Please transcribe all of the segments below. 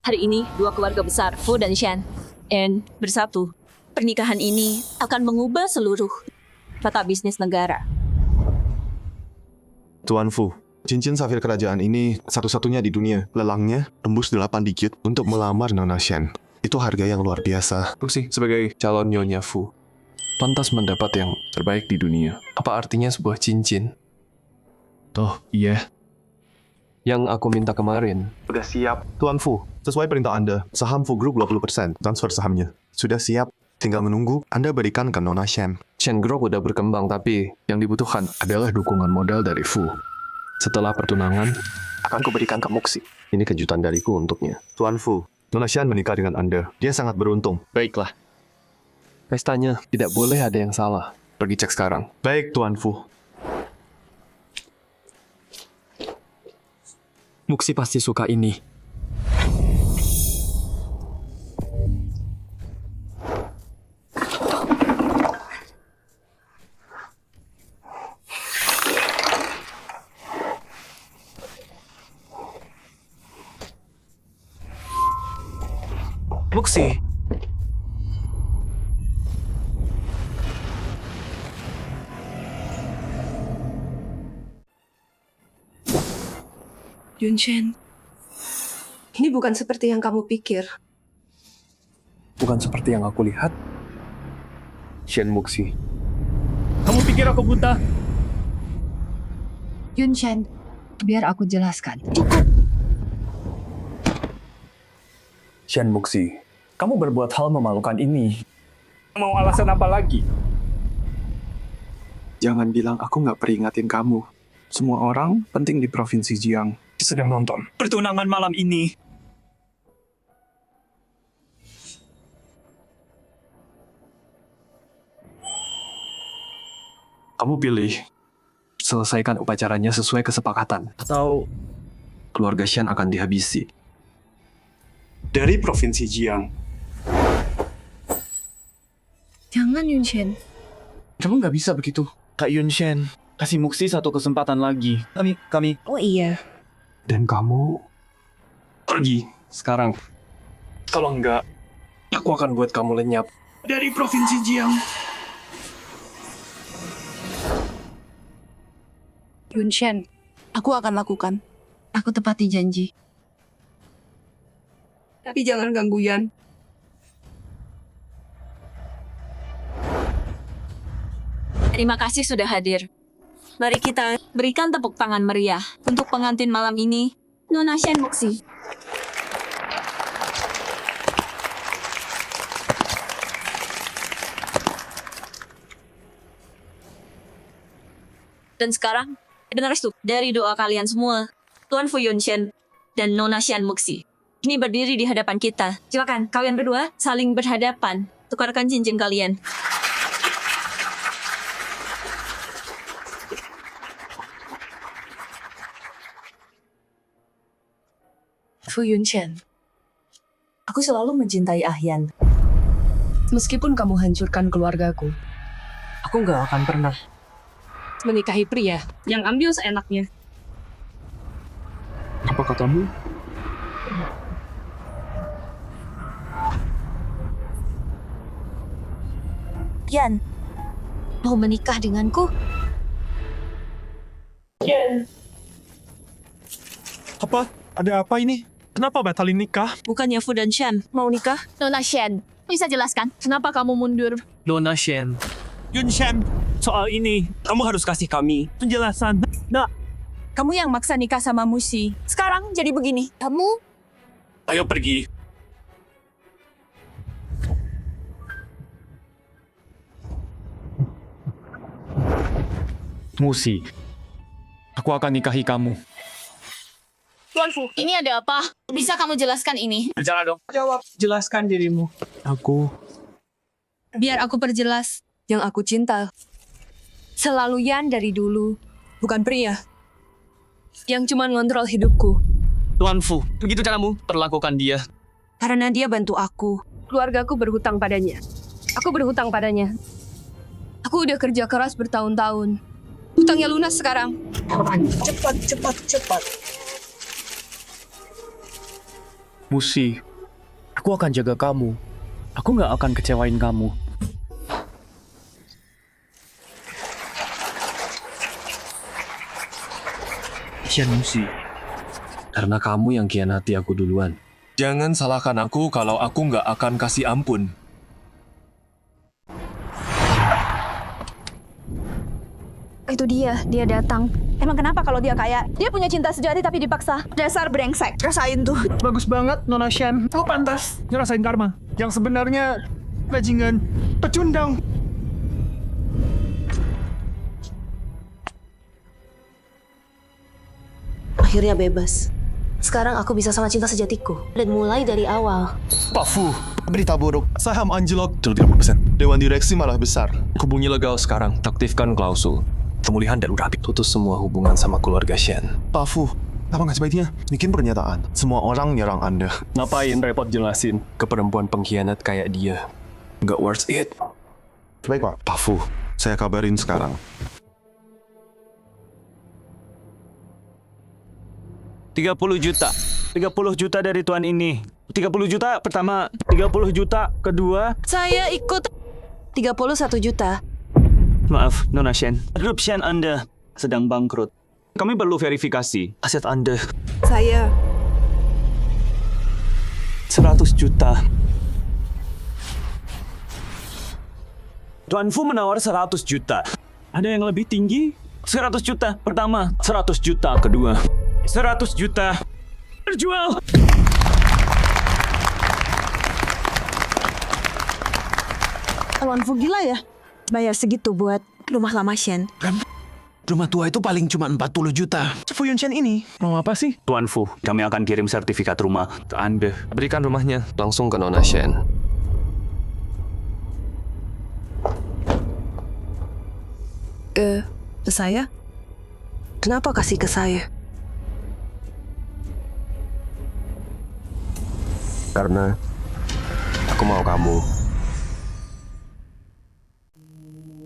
Hari ini, dua keluarga besar, Fu dan Shen, bersatu. Pernikahan ini akan mengubah seluruh tata bisnis negara. Tuan Fu, cincin safir kerajaan ini satu-satunya di dunia. Lelangnya tembus 8 digit untuk melamar Nona Shen. Itu harga yang luar biasa. Muxi, sebagai calon Nyonya Fu, pantas mendapat yang terbaik di dunia. Apa artinya sebuah cincin? Oh, iya. Yang aku minta kemarin. Sudah siap. Tuan Fu, sesuai perintah Anda, saham Fu Group 20%, transfer sahamnya. Sudah siap. Tinggal menunggu Anda berikan ke Nona Shen. Shen Group udah berkembang, tapi yang dibutuhkan adalah dukungan modal dari Fu. Setelah pertunangan, akan kuberikan ke Muxi. Ini kejutan dariku untuknya. Tuan Fu, Nona Shen menikah dengan Anda. Dia sangat beruntung. Baiklah. Pestanya tidak boleh ada yang salah. Pergi cek sekarang. Baik, Tuan Fu. Muxi pasti suka ini. Muxi. Yunshen, ini bukan seperti yang kamu pikir. Bukan seperti yang aku lihat. Shen Muxi. Kamu pikir aku buta? Yunshen, biar aku jelaskan. Shen Muxi, kamu berbuat hal memalukan ini. Mau alasan apa lagi? Jangan bilang aku nggak peringatin kamu. Semua orang penting di Provinsi Jiang. Sedang nonton pertunangan malam ini. Kamu pilih. Selesaikan upacaranya sesuai kesepakatan. Atau Keluarga Shen akan dihabisi. Dari Provinsi Jiang. Jangan, Yunshen. Kamu nggak bisa begitu. Kak Yunshen, kasih Muxi satu kesempatan lagi. Kami. Oh iya. Dan kamu pergi sekarang. Kalau enggak, aku akan buat kamu lenyap. Dari Provinsi Jiang. Yunshen, aku akan lakukan. Aku tepati janji. Tapi jangan ganggu Yan. Terima kasih sudah hadir. Mari kita berikan tepuk tangan meriah untuk pengantin malam ini, Nona Shen Muxi. Dan sekarang, dengar restu dari doa kalian semua, Tuan Fu Yunshen dan Nona Shen Muxi. Ini berdiri di hadapan kita. Silakan, kalian berdua saling berhadapan. Tukarkan cincin kalian. Fu Yunshen, Aku selalu mencintai Ahyan. meskipun kamu hancurkan keluargaku, Aku nggak akan pernah. menikahi pria yang ambil seenaknya. Apa katamu? Yan, mau menikah denganku? Apa? Ada apa ini? Kenapa batalin nikah? Bukannya Fu dan Shen mau nikah? Nona Shen, bisa jelaskan kenapa kamu mundur? Nona Shen. Yunshen, soal ini kamu harus kasih kami penjelasan. Nah, Kamu yang maksa nikah sama Muxi. Sekarang jadi begini. Kamu ayo pergi. Muxi, aku akan nikahi kamu. Tuan Fu, ini ada apa? Bisa kamu jelaskan ini? Bicara dong. Jawab. Jelaskan dirimu. Aku Biar aku perjelas. Yang aku cinta selalu Yan dari dulu. Bukan pria. Yang cuma ngontrol hidupku. Tuan Fu, begitu caramu perlakukan dia. Karena dia bantu aku. Keluargaku berhutang padanya. Aku berhutang padanya. Aku udah kerja keras bertahun-tahun. Hutangnya lunas sekarang. Cepat. Musi, aku akan jaga kamu. Aku nggak akan kecewain kamu. Shen Musi, Karena kamu yang khianati aku duluan. Jangan salahkan aku kalau aku nggak akan kasih ampun. Itu dia datang. Emang kenapa kalau dia kaya? Dia punya cinta sejati tapi dipaksa. Dasar brengsek. Rasain tuh. Bagus banget, Nona Shen. Aku pantas ngerasain karma. Yang sebenarnya bajingan, pecundang. Akhirnya bebas. Sekarang aku bisa sama cinta sejatiku. Dan mulai dari awal. Pak Fu, berita buruk. Saham anjlok 30%. Dewan direksi malah besar. Hubungi legal sekarang. Aktifkan klausul pemulihan darurat. Putus semua hubungan sama keluarga Shen. Pak Fu, apa nggak sebaiknya bikin pernyataan? Semua orang nyerang Anda. Ngapain repot jelasin ke perempuan pengkhianat kayak dia? Nggak worth it. Baik Pak. Pak Fu, saya kabarin sekarang. 30 juta. 30 juta dari tuan ini. 30 juta pertama, 30 juta kedua. Saya ikut 31 juta. Maaf, Nona Shen. Grup Shen Anda sedang bangkrut. Kami perlu verifikasi aset Anda. Saya 100 juta. Tuan Fu menawar 100 juta. Ada yang lebih tinggi? 100 juta pertama, 100 juta kedua. 100 juta. Terjual. Tuan Fu gila ya? Bayar segitu buat rumah lama Shen. Rumah tua itu paling cuma 40 juta. Fu Yunshen ini mau apa sih? Tuan Fu, kami akan kirim sertifikat rumah ke Anda. Berikan rumahnya langsung ke Nona Shen. ke saya. Kenapa kasih ke saya? Karena aku mau kamu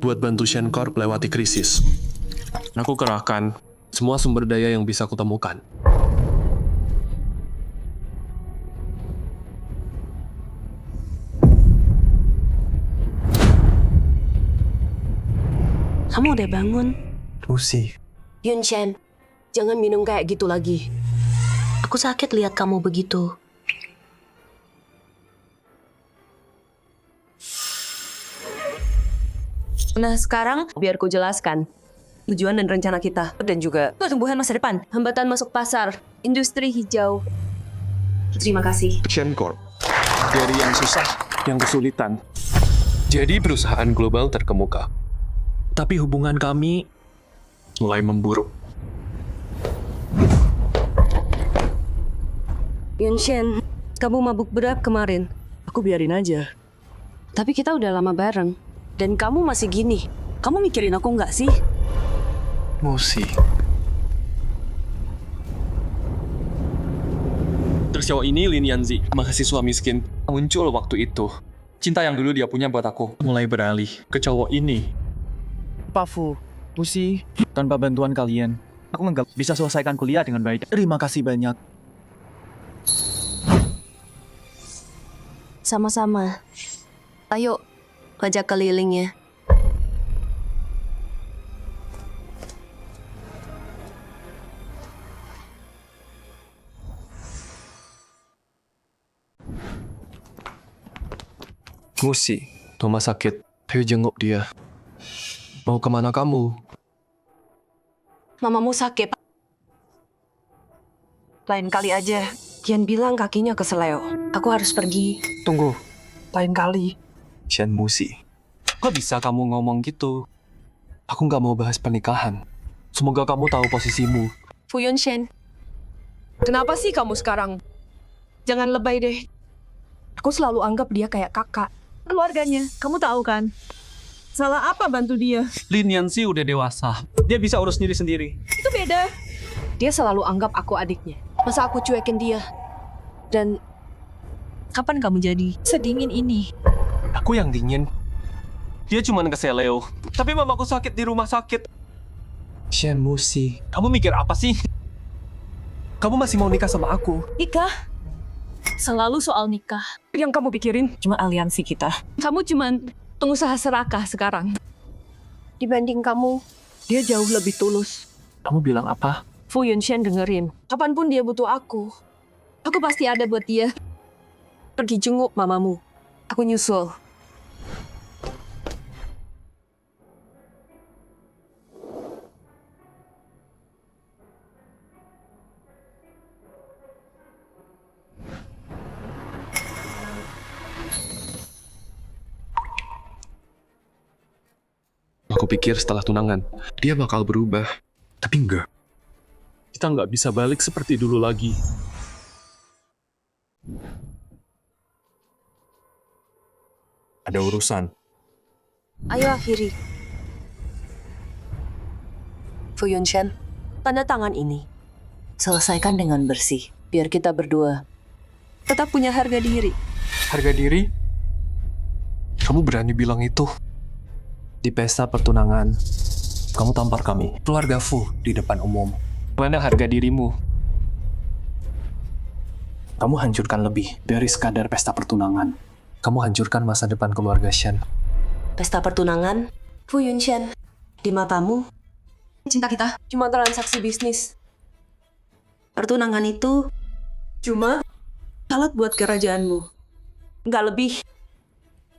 buat bantu Shen Corp lewati krisis. Aku kerahkan semua sumber daya yang bisa kutemukan. Kamu udah bangun? Musi, Yunshen, jangan minum kayak gitu lagi. Aku sakit lihat kamu begitu. Nah sekarang biar ku jelaskan tujuan dan rencana kita dan juga pertumbuhan masa depan. Hambatan masuk pasar, industri hijau. Terima kasih. Shen Corp. dari yang susah, yang kesulitan. Jadi perusahaan global terkemuka. Tapi hubungan kami mulai memburuk. Yunshen, kamu mabuk berat kemarin. Aku biarin aja. Tapi kita udah lama bareng. Dan kamu masih gini. Kamu mikirin aku nggak sih? Musi. Terus cowok ini Lin Yanzi, mahasiswa miskin. Muncul waktu itu. Cinta yang dulu dia punya buat aku mulai beralih ke cowok ini. Pak Fu, Musi, tanpa bantuan kalian, aku nggak bisa selesaikan kuliah dengan baik. Terima kasih banyak. Sama-sama. Ayo, ajak kelilingnya. Musi, rumah sakit. Ayo jenguk dia. Mau kemana kamu? Mamamu sakit. Lain kali aja. Kian bilang kakinya keseleo. Aku harus pergi. Tunggu. Lain kali. Shen Musi. Kok bisa kamu ngomong gitu? Aku nggak mau bahas pernikahan. Semoga kamu tahu posisimu. Fu Yunshen, kenapa sih kamu sekarang? Jangan lebay deh. Aku selalu anggap dia kayak kakak. Keluarganya, kamu tahu kan? Salah apa bantu dia? Lin Yanzi udah dewasa. Dia bisa urus diri sendiri. Itu beda. Dia selalu anggap aku adiknya. Masa aku cuekin dia? Dan kapan kamu jadi sedingin ini? Aku yang dingin. Dia cuma keseleo. Tapi mamaku sakit di rumah sakit. Shen Musi, kamu mikir apa sih? Kamu masih mau nikah sama aku? Nikah? Selalu soal nikah. Yang kamu pikirin cuma aliansi kita. Kamu cuman pengusaha serakah sekarang. Dibanding kamu, dia jauh lebih tulus. Kamu bilang apa? Fu Yunshan dengerin. Kapanpun dia butuh aku pasti ada buat dia. Pergi jenguk mamamu. Aku nyusul. Aku pikir setelah tunangan, dia bakal berubah. Tapi enggak. Kita nggak bisa balik seperti dulu lagi. Ada urusan. Ayo akhiri. Fu Yunshan, tanda tangan ini. Selesaikan dengan bersih, biar kita berdua tetap punya harga diri. Harga diri? Kamu berani bilang itu? Di pesta pertunangan, kamu tampar kami, keluarga Fu, di depan umum. Mana harga dirimu? Kamu hancurkan lebih dari sekadar pesta pertunangan. Kamu hancurkan masa depan keluarga Shen. Pesta pertunangan, Fu Yunshan, di matamu, Cinta kita cuma transaksi bisnis. Pertunangan itu cuma alat buat kerajaanmu. Nggak lebih.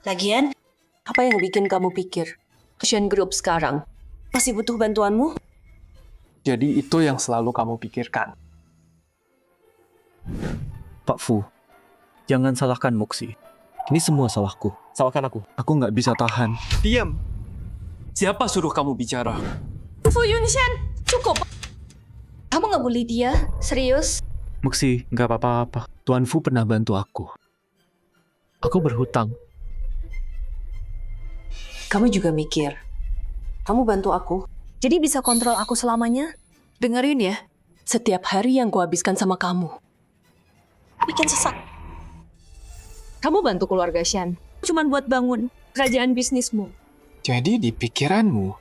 Lagian, apa yang bikin kamu pikir Shen Group sekarang masih butuh bantuanmu? Jadi itu yang selalu kamu pikirkan. Pak Fu, jangan salahkan Muxi. Ini semua salahku. Salahkan aku. Aku nggak bisa tahan. Diam! Siapa suruh kamu bicara? Fu Yunshan, cukup. Kamu nggak bully dia? Serius? Muxi, nggak apa-apa. Tuan Fu pernah bantu aku. Aku berhutang. Kamu juga mikir, kamu bantu aku, Jadi bisa kontrol aku selamanya? Dengerin ya. setiap hari yang kuhabiskan sama kamu bikin sesak. Kamu bantu keluarga Shan. Cuman buat bangun kerajaan bisnismu. Jadi di pikiranmu,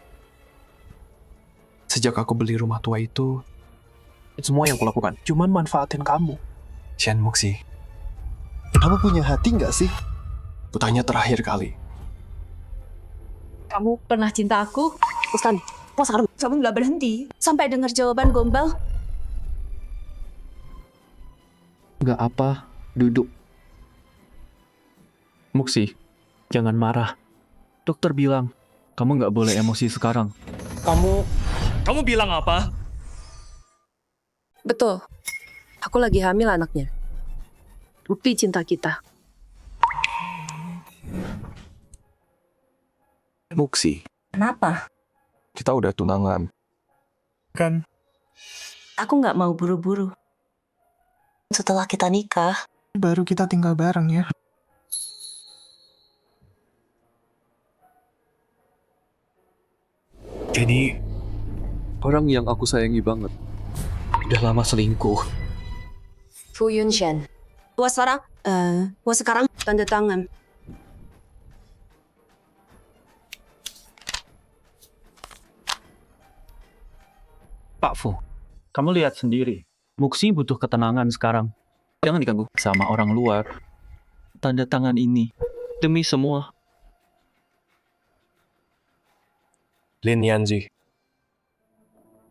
sejak aku beli rumah tua itu, semua yang kulakukan cuman manfaatin kamu. Shen Muxi, Kamu punya hati nggak sih? kutanya terakhir kali. Kamu pernah cinta aku? Ustan, sekarang Kamu nggak berhenti sampai dengar jawaban gombal. Nggak apa, duduk. Muxi, jangan marah. Dokter bilang, kamu nggak boleh emosi sekarang. Kamu bilang apa? betul. Aku lagi hamil anaknya. Bukti cinta kita. Muxi, Kenapa? kita udah tunangan. Kan? Aku nggak mau buru-buru. Setelah kita nikah, Baru kita tinggal bareng ya. Jadi, orang yang aku sayangi banget, udah lama selingkuh. Fu Yunshan. Gua sekarang tanda tangan. Pak Fu, kamu lihat sendiri. Muxi butuh ketenangan sekarang. Jangan diganggu sama orang luar. Tanda tangan ini demi semua. Lin Yanzi,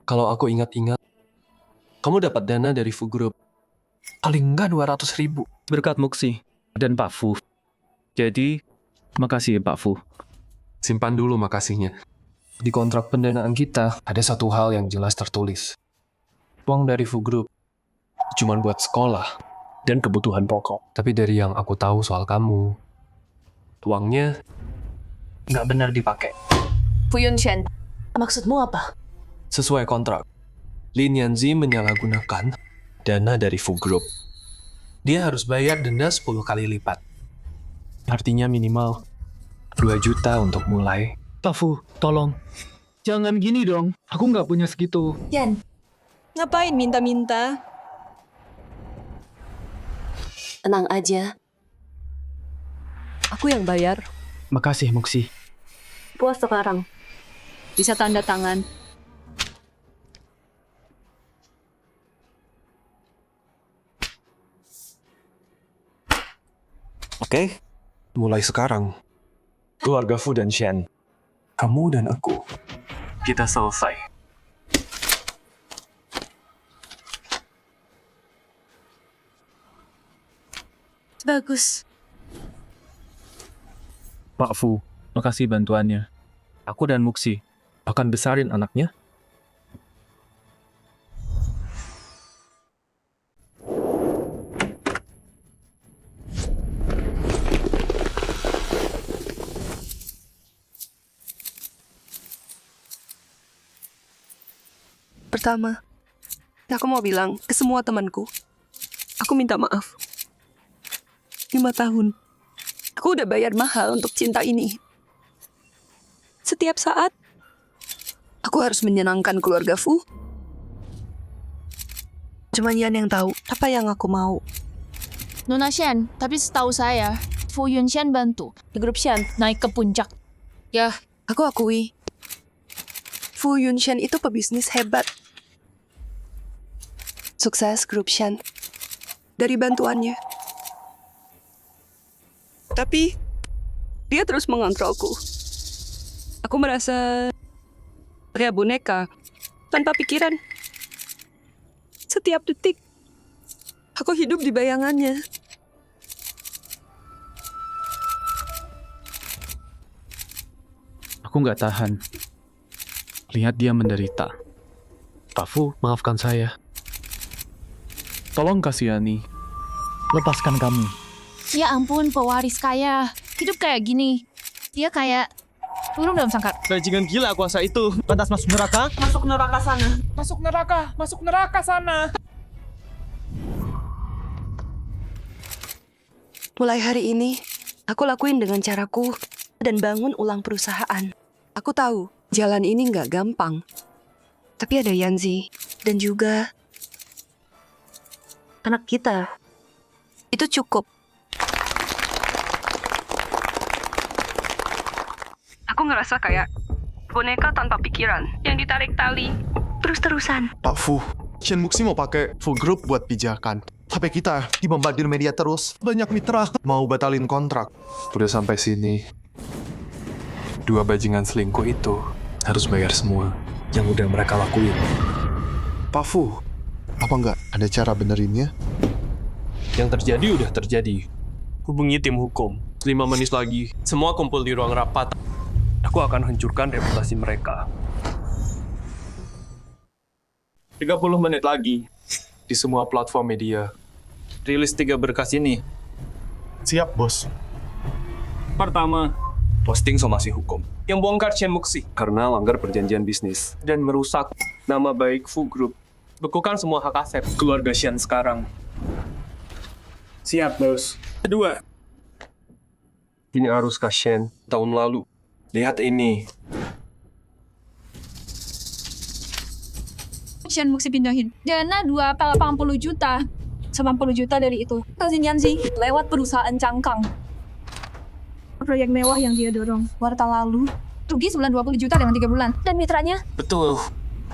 kalau aku ingat-ingat, kamu dapat dana dari Fu Group. Paling nggak 200.000. Berkat Muxi dan Pak Fu. Jadi, makasih Pak Fu. Simpan dulu makasihnya. Di kontrak pendanaan kita, ada satu hal yang jelas tertulis. Uang dari Fu Group cuma buat sekolah dan kebutuhan pokok. Tapi dari yang aku tahu soal kamu, uangnya nggak benar dipakai. Fu Yunshan, maksudmu apa? Sesuai kontrak, Lin Yanzi menyalahgunakan dana dari Fu Group. Dia harus bayar denda 10 kali lipat. Artinya minimal 2 juta untuk mulai. Pak Fu, tolong. Jangan gini dong. Aku nggak punya segitu. Yan, ngapain minta-minta? Tenang aja. Aku yang bayar. Makasih, Muxi. Puas sekarang. Bisa tanda tangan. Oke? Mulai sekarang, Keluarga Fu dan Shen, kamu dan aku, kita selesai. Bagus. Pak Fu, makasih bantuannya. Aku dan Muxi akan besarin anaknya. Pertama, aku mau bilang ke semua temanku, aku minta maaf. 5 tahun, aku udah bayar mahal untuk cinta ini. Setiap saat, aku harus menyenangkan keluarga Fu. Cuman Yan yang tahu apa yang aku mau. Nona Shen, tapi setahu saya, Fu Yunshan bantu grup Shen naik ke puncak. Ya, aku akui. Fu Yunshan itu pebisnis hebat. Sukses grup Shen dari bantuannya. Tapi, dia terus mengontrolku. Aku merasa kayak boneka, tanpa pikiran. Setiap detik, aku hidup di bayangannya. Aku nggak tahan. Lihat dia menderita. Pak Fu, maafkan saya. Tolong kasihani. Lepaskan kami. Ya ampun, pewaris kaya. Hidup kayak gini. Dia kayak burung dalam sangkar. Bajingan gila kuasa itu. Pantas masuk neraka? Masuk neraka sana. Masuk neraka, masuk neraka sana. Mulai hari ini, aku lakuin dengan caraku dan bangun ulang perusahaan. Aku tahu jalan ini nggak gampang. Tapi ada Yanzi dan juga anak kita. Itu cukup. Aku ngerasa kayak boneka tanpa pikiran yang ditarik tali terus-terusan. Pak Fu, Shen Muxi mau pakai Fu Group buat pijakan. Tapi kita dibombardir media terus. Banyak mitra mau batalin kontrak. Udah sampai sini. 2 bajingan selingkuh itu harus bayar semua yang udah mereka lakuin. Pak Fu, apa nggak ada cara benerinnya? Yang terjadi udah terjadi. Hubungi tim hukum. 5 menit lagi, semua kumpul di ruang rapat. Aku akan hancurkan reputasi mereka. 30 menit lagi. Di semua platform media. Rilis 3 berkas ini. Siap, bos. Pertama, posting somasi hukum. Yang bongkar Shen Muxi karena langgar perjanjian bisnis dan merusak nama baik Fu Group. Bekukan semua hak aset keluarga Shen sekarang. Siap, bos. Kedua, ini arus ke Shen tahun lalu. Lihat ini. Shen Muxi pindahin. Dana 80 juta. 90 juta dari itu. Kasih Yanzi lewat perusahaan cangkang. Proyek mewah yang dia dorong. Kuartal lalu. Rugi sebulan 20 juta dalam 3 bulan. Dan mitranya? Betul.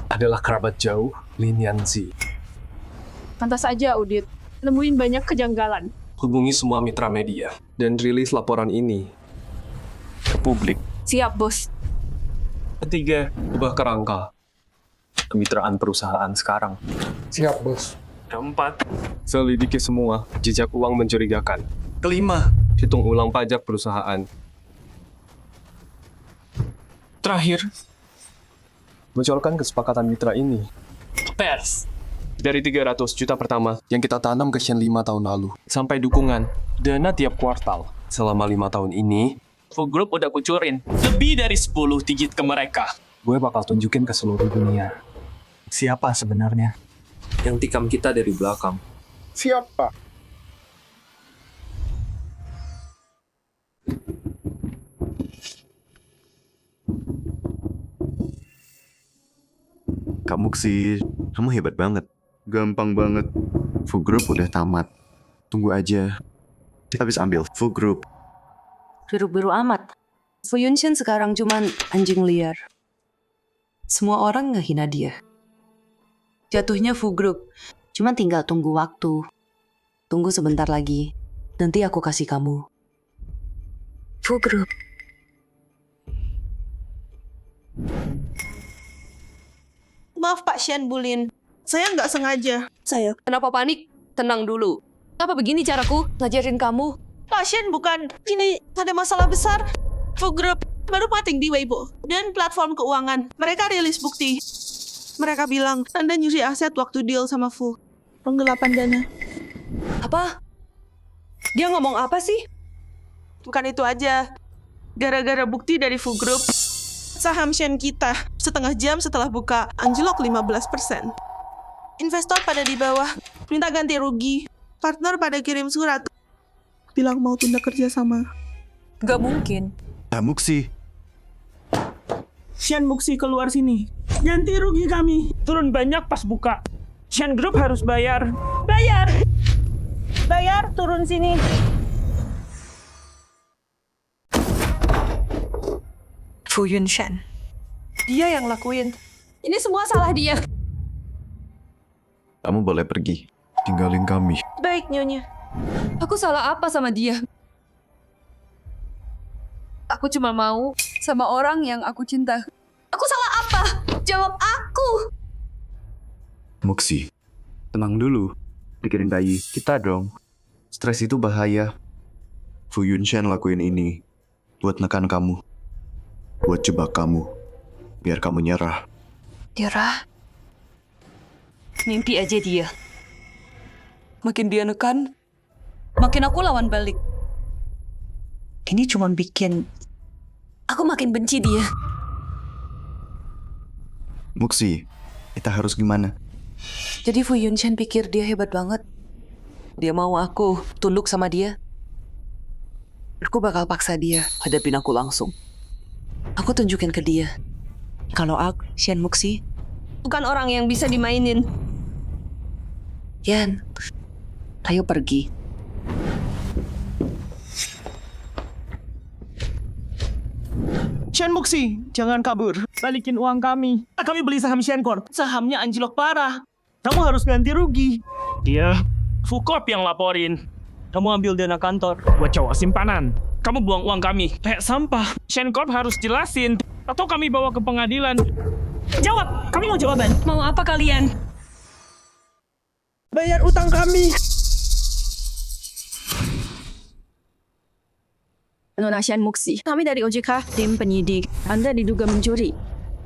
Adalah kerabat jauh Lin Yanzi. Pantas aja audit. Nemuin banyak kejanggalan. Hubungi semua mitra media dan rilis laporan ini ke publik. Siap, bos. Ketiga, ubah kerangka kemitraan perusahaan sekarang. Siap, bos. Keempat, selidiki semua jejak uang mencurigakan. Kelima, hitung ulang pajak perusahaan. Terakhir, bocorkan kesepakatan mitra ini. Pers. Dari 300 juta pertama yang kita tanam ke Shen 5 tahun lalu, sampai dukungan, dana tiap kuartal. Selama 5 tahun ini, Fu Group udah kucurin lebih dari 10 digit ke mereka. Gue bakal tunjukin ke seluruh dunia. Siapa sebenarnya? Yang tikam kita dari belakang. Siapa? Kak Muxi, kamu hebat banget. Gampang banget. Fu Group udah tamat. Tunggu aja. Kita habis ambil Fu Group. Biru-biru amat. Fu Yunshan sekarang cuman anjing liar. Semua orang ngehina dia. Jatuhnya Fu Group. Cuma tinggal tunggu waktu. Tunggu sebentar lagi. Nanti aku kasih kamu Full Group. Maaf Pak Shen Bulin, saya nggak sengaja. Saya, kenapa panik? Tenang dulu. Apa begini caraku ngajarin kamu? Pak Shen bukan, ini ada masalah besar. Full Group baru pating di Weibo dan platform keuangan. Mereka rilis bukti. Mereka bilang Anda nyuri aset waktu deal sama Fu. Penggelapan dana. Apa? Dia ngomong apa sih? Bukan itu aja. Gara-gara bukti dari Fu Group, saham Shen kita setengah jam setelah buka anjlok 15%. Investor pada di bawah minta ganti rugi. Partner pada kirim surat bilang mau tunda kerjasama. Gak mungkin. Muxi, Shen Muxi keluar sini. Ganti rugi kami. Turun banyak pas buka. Shen Group harus bayar. Bayar! Bayar, turun sini. Fu Yunshan. Dia yang lakuin. Ini semua salah dia. kamu boleh pergi. Tinggalin kami. Baik, Nyonya. Aku salah apa sama dia? Aku cuma mau sama orang yang aku cinta. Aku salah apa? Jawab aku. Muxi, tenang dulu. Pikirin bayi kita dong. Stres itu bahaya. Fu Yunshan lakuin ini buat nekan kamu. Buat jebak kamu. Biar kamu nyerah. Nyerah? Mimpi aja dia. Makin dia nekan, makin aku lawan balik. Ini cuma bikin aku makin benci dia. Muxi, kita harus gimana? Jadi Fu Yunshan pikir dia hebat banget. Dia mau aku tunduk sama dia. Aku bakal paksa dia hadapin aku langsung. Aku tunjukin ke dia kalau aku, Shen Muxi, bukan orang yang bisa dimainin. Yan, ayo pergi. Shen Muxi, jangan kabur. Balikin uang kami. Kami beli saham Shen Corp. Sahamnya anjlok parah. Kamu harus ganti rugi. Iya, Fu Corp yang laporin. Kamu ambil dana kantor buat cowok simpanan. Kamu buang uang kami kayak sampah. Shen Corp harus jelasin atau kami bawa ke pengadilan. Jawab, kami mau jawaban. Mau apa kalian? Bayar utang kami. Nona Shen Muxi, kami dari OJK, tim penyidik. Anda diduga mencuri.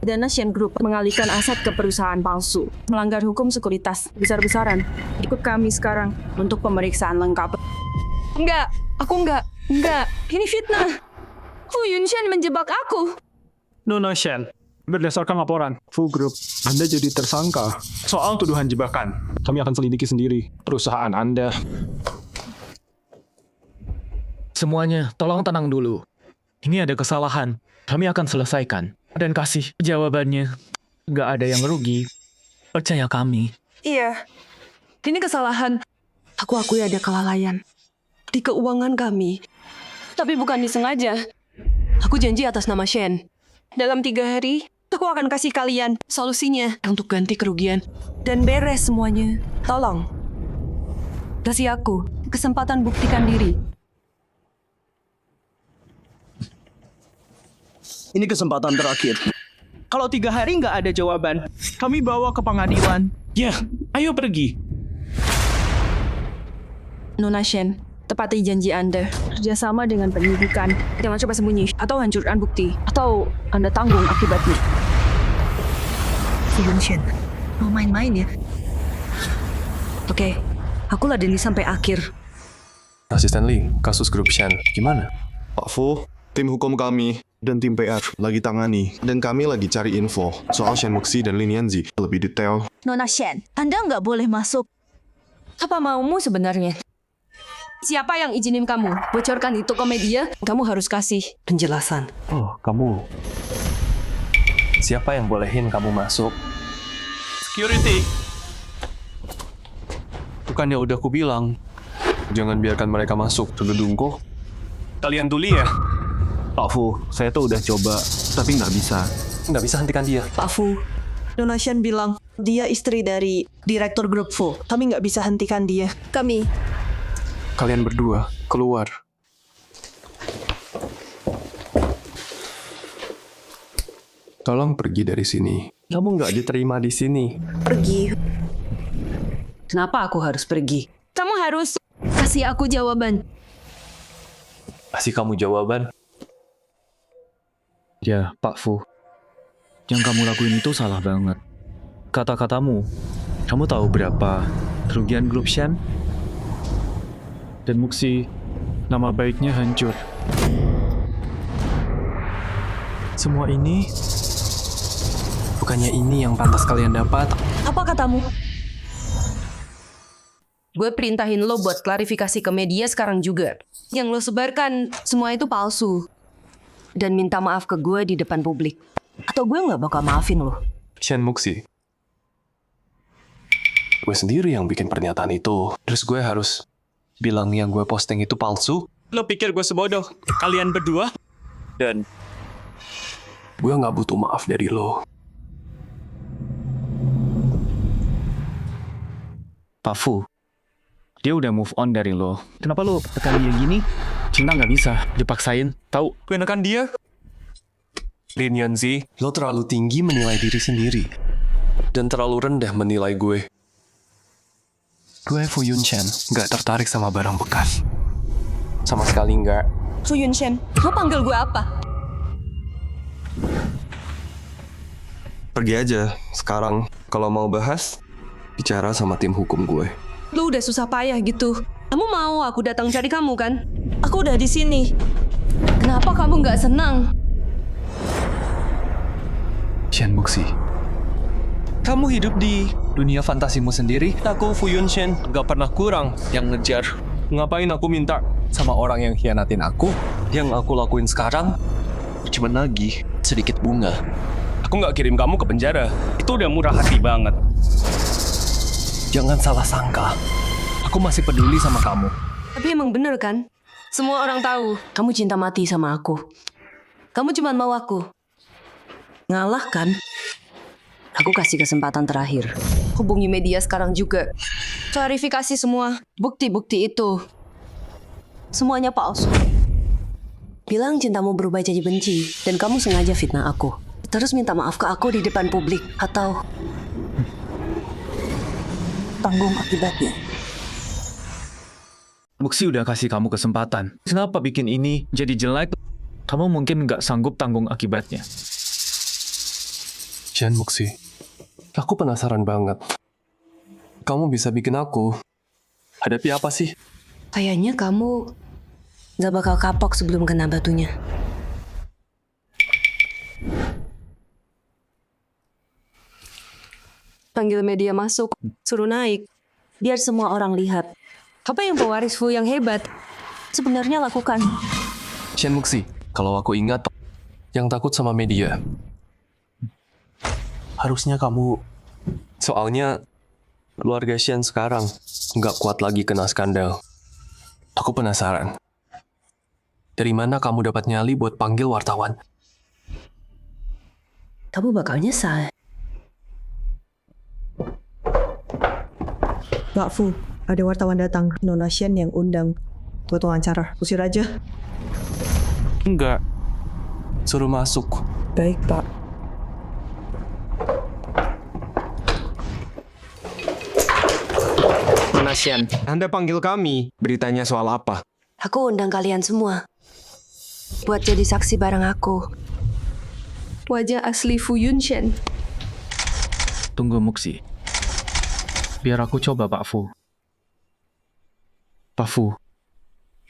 Dana Shen Group mengalihkan aset ke perusahaan palsu, melanggar hukum sekuritas besar-besaran. Ikut kami sekarang untuk pemeriksaan lengkap. Enggak, aku enggak. Ini fitnah. Fu Yunshan menjebak aku. Nona Shen, berdasarkan laporan Fu Group, Anda jadi tersangka soal tuduhan jebakan. Kami akan selidiki sendiri perusahaan Anda. Semuanya, tolong tenang dulu. Ini ada kesalahan. Kami akan selesaikan. Dan kasih jawabannya. Nggak ada yang rugi. Percaya kami. Iya, ini kesalahan. Aku akui ada kelalaian di keuangan kami. Tapi bukan disengaja. Aku janji atas nama Shen. Dalam 3 hari, aku akan kasih kalian solusinya untuk ganti kerugian. Dan beres semuanya. Tolong. Kasih aku kesempatan buktikan diri. Ini kesempatan terakhir. Kalau 3 hari nggak ada jawaban, kami bawa ke pengadilan. Ya, ayo pergi. Nona Shen, tepati janji Anda. Kerjasama dengan penyidikan. Jangan coba sembunyi atau hancurkan bukti. Atau Anda tanggung akibatnya. Fu Yunshan, mau main-main ya? Oke, aku ladeni sampai akhir. Asisten Lee, kasus grup Shen, gimana? Pak Fu, tim hukum kami dan tim PR lagi tangani. Dan kami lagi cari info soal Shen Muxi dan Lin Yanzi lebih detail. Nona Shen, Anda nggak boleh masuk. Apa maumu sebenarnya? Siapa yang izinin kamu bocorkan itu ke media? Kamu harus kasih penjelasan. Oh, kamu. Siapa yang bolehin kamu masuk? Security. Bukannya udah ku bilang, Jangan biarkan mereka masuk ke gedungku. Kalian tuli ya? Pak Fu, saya tuh udah coba, tapi nggak bisa. Nggak bisa hentikan dia. Pak Fu, Nona Shen bilang dia istri dari direktur grup Fu. Kami nggak bisa hentikan dia. Kami. Kalian berdua, keluar. Tolong pergi dari sini. Kamu nggak diterima di sini. Pergi. Kenapa aku harus pergi? Kamu harus kasih aku jawaban. Kasih kamu jawaban. Ya, Pak Fu. Yang kamu lakuin itu salah banget. Kata-katamu, kamu tahu berapa kerugian grup Shen? Dan Muxi, nama baiknya hancur. Semua ini, bukannya ini yang pantas kalian dapat. Apa katamu? Gue perintahin lo buat klarifikasi ke media sekarang juga. Yang lo sebarkan semua itu palsu. Dan minta maaf ke gue di depan publik. Atau gue nggak bakal maafin lo. Shen Muxi. Gue sendiri yang bikin pernyataan itu. Terus gue harus bilang yang gue posting itu palsu. Lo pikir gue sebodoh kalian berdua? Dan gue nggak butuh maaf dari lo. Pak Fu, dia udah move on dari lo. Kenapa lo tekan dia gini? Cinta nggak bisa dipaksain. Tahu? gue nekan dia. Lin Yanzi, lo terlalu tinggi menilai diri sendiri. Dan terlalu rendah menilai gue. Gue Fu Yunshen, nggak tertarik sama barang bekas. Sama sekali nggak. Fu Yunshen, lo panggil gue apa? Pergi aja. Sekarang, kalau mau bahas, bicara sama tim hukum gue. Lo udah susah payah gitu. Kamu mau aku datang cari kamu kan? Aku udah di sini. Kenapa kamu nggak senang? Shen Muxi, kamu hidup di dunia fantasimu sendiri. Aku Fu Yunshen, gak pernah kurang yang ngejar. Ngapain aku minta sama orang yang hianatin aku? Yang aku lakuin sekarang cuma nagih sedikit bunga. Aku nggak kirim kamu ke penjara. Itu udah murah hati banget. Jangan salah sangka. Aku masih peduli sama kamu. Tapi emang bener kan? Semua orang tahu kamu cinta mati sama aku. Kamu cuma mau aku. Ngalah kan? Aku kasih kesempatan terakhir. Hubungi media sekarang juga. Klarifikasi semua bukti-bukti itu. Semuanya palsu. Bilang cintamu berubah jadi benci dan kamu sengaja fitnah aku. Terus minta maaf ke aku di depan publik atau tanggung akibatnya. Muxi udah kasih kamu kesempatan. Kenapa bikin ini jadi jelek? Kamu mungkin nggak sanggup tanggung akibatnya. Shen Muxi, aku penasaran banget. Kamu bisa bikin aku hadapi apa sih? Kayaknya kamu gak bakal kapok sebelum kena batunya. Panggil media masuk, suruh naik. Biar semua orang lihat. Apa yang pewaris Fu yang hebat sebenarnya lakukan? Shen Muxi, kalau aku ingat, yang takut sama media. Harusnya kamu. Soalnya keluarga Shen sekarang nggak kuat lagi kena skandal. Aku penasaran. Dari mana kamu dapat nyali buat panggil wartawan? Kamu bakal nyesal. Mbak Fu, ada wartawan datang. Nona Shen yang undang buat wawancara. Usir aja. Enggak. Suruh masuk. Baik, Pak. Nona Shen, Anda panggil kami. Beritanya soal apa? Aku undang kalian semua buat jadi saksi bareng aku. Wajah asli Fu Yunshen. Tunggu Muxi. Biar aku coba Pak Fu. Pak Fu,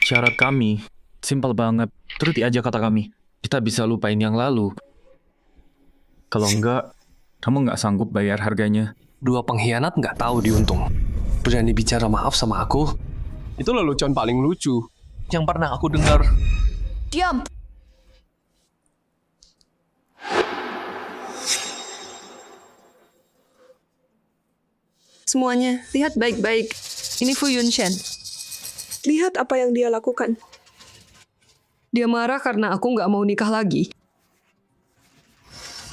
syarat kami simpel banget. Turuti aja kata kami. Kita bisa lupain yang lalu. Kalau enggak, kamu nggak sanggup bayar harganya. Dua pengkhianat nggak tahu diuntung. Berani bicara maaf sama aku? Itu lelucon paling lucu yang pernah aku dengar. Diam! Semuanya, lihat baik-baik. Ini Fu Yunshen. Lihat apa yang dia lakukan. Dia marah karena aku nggak mau nikah lagi.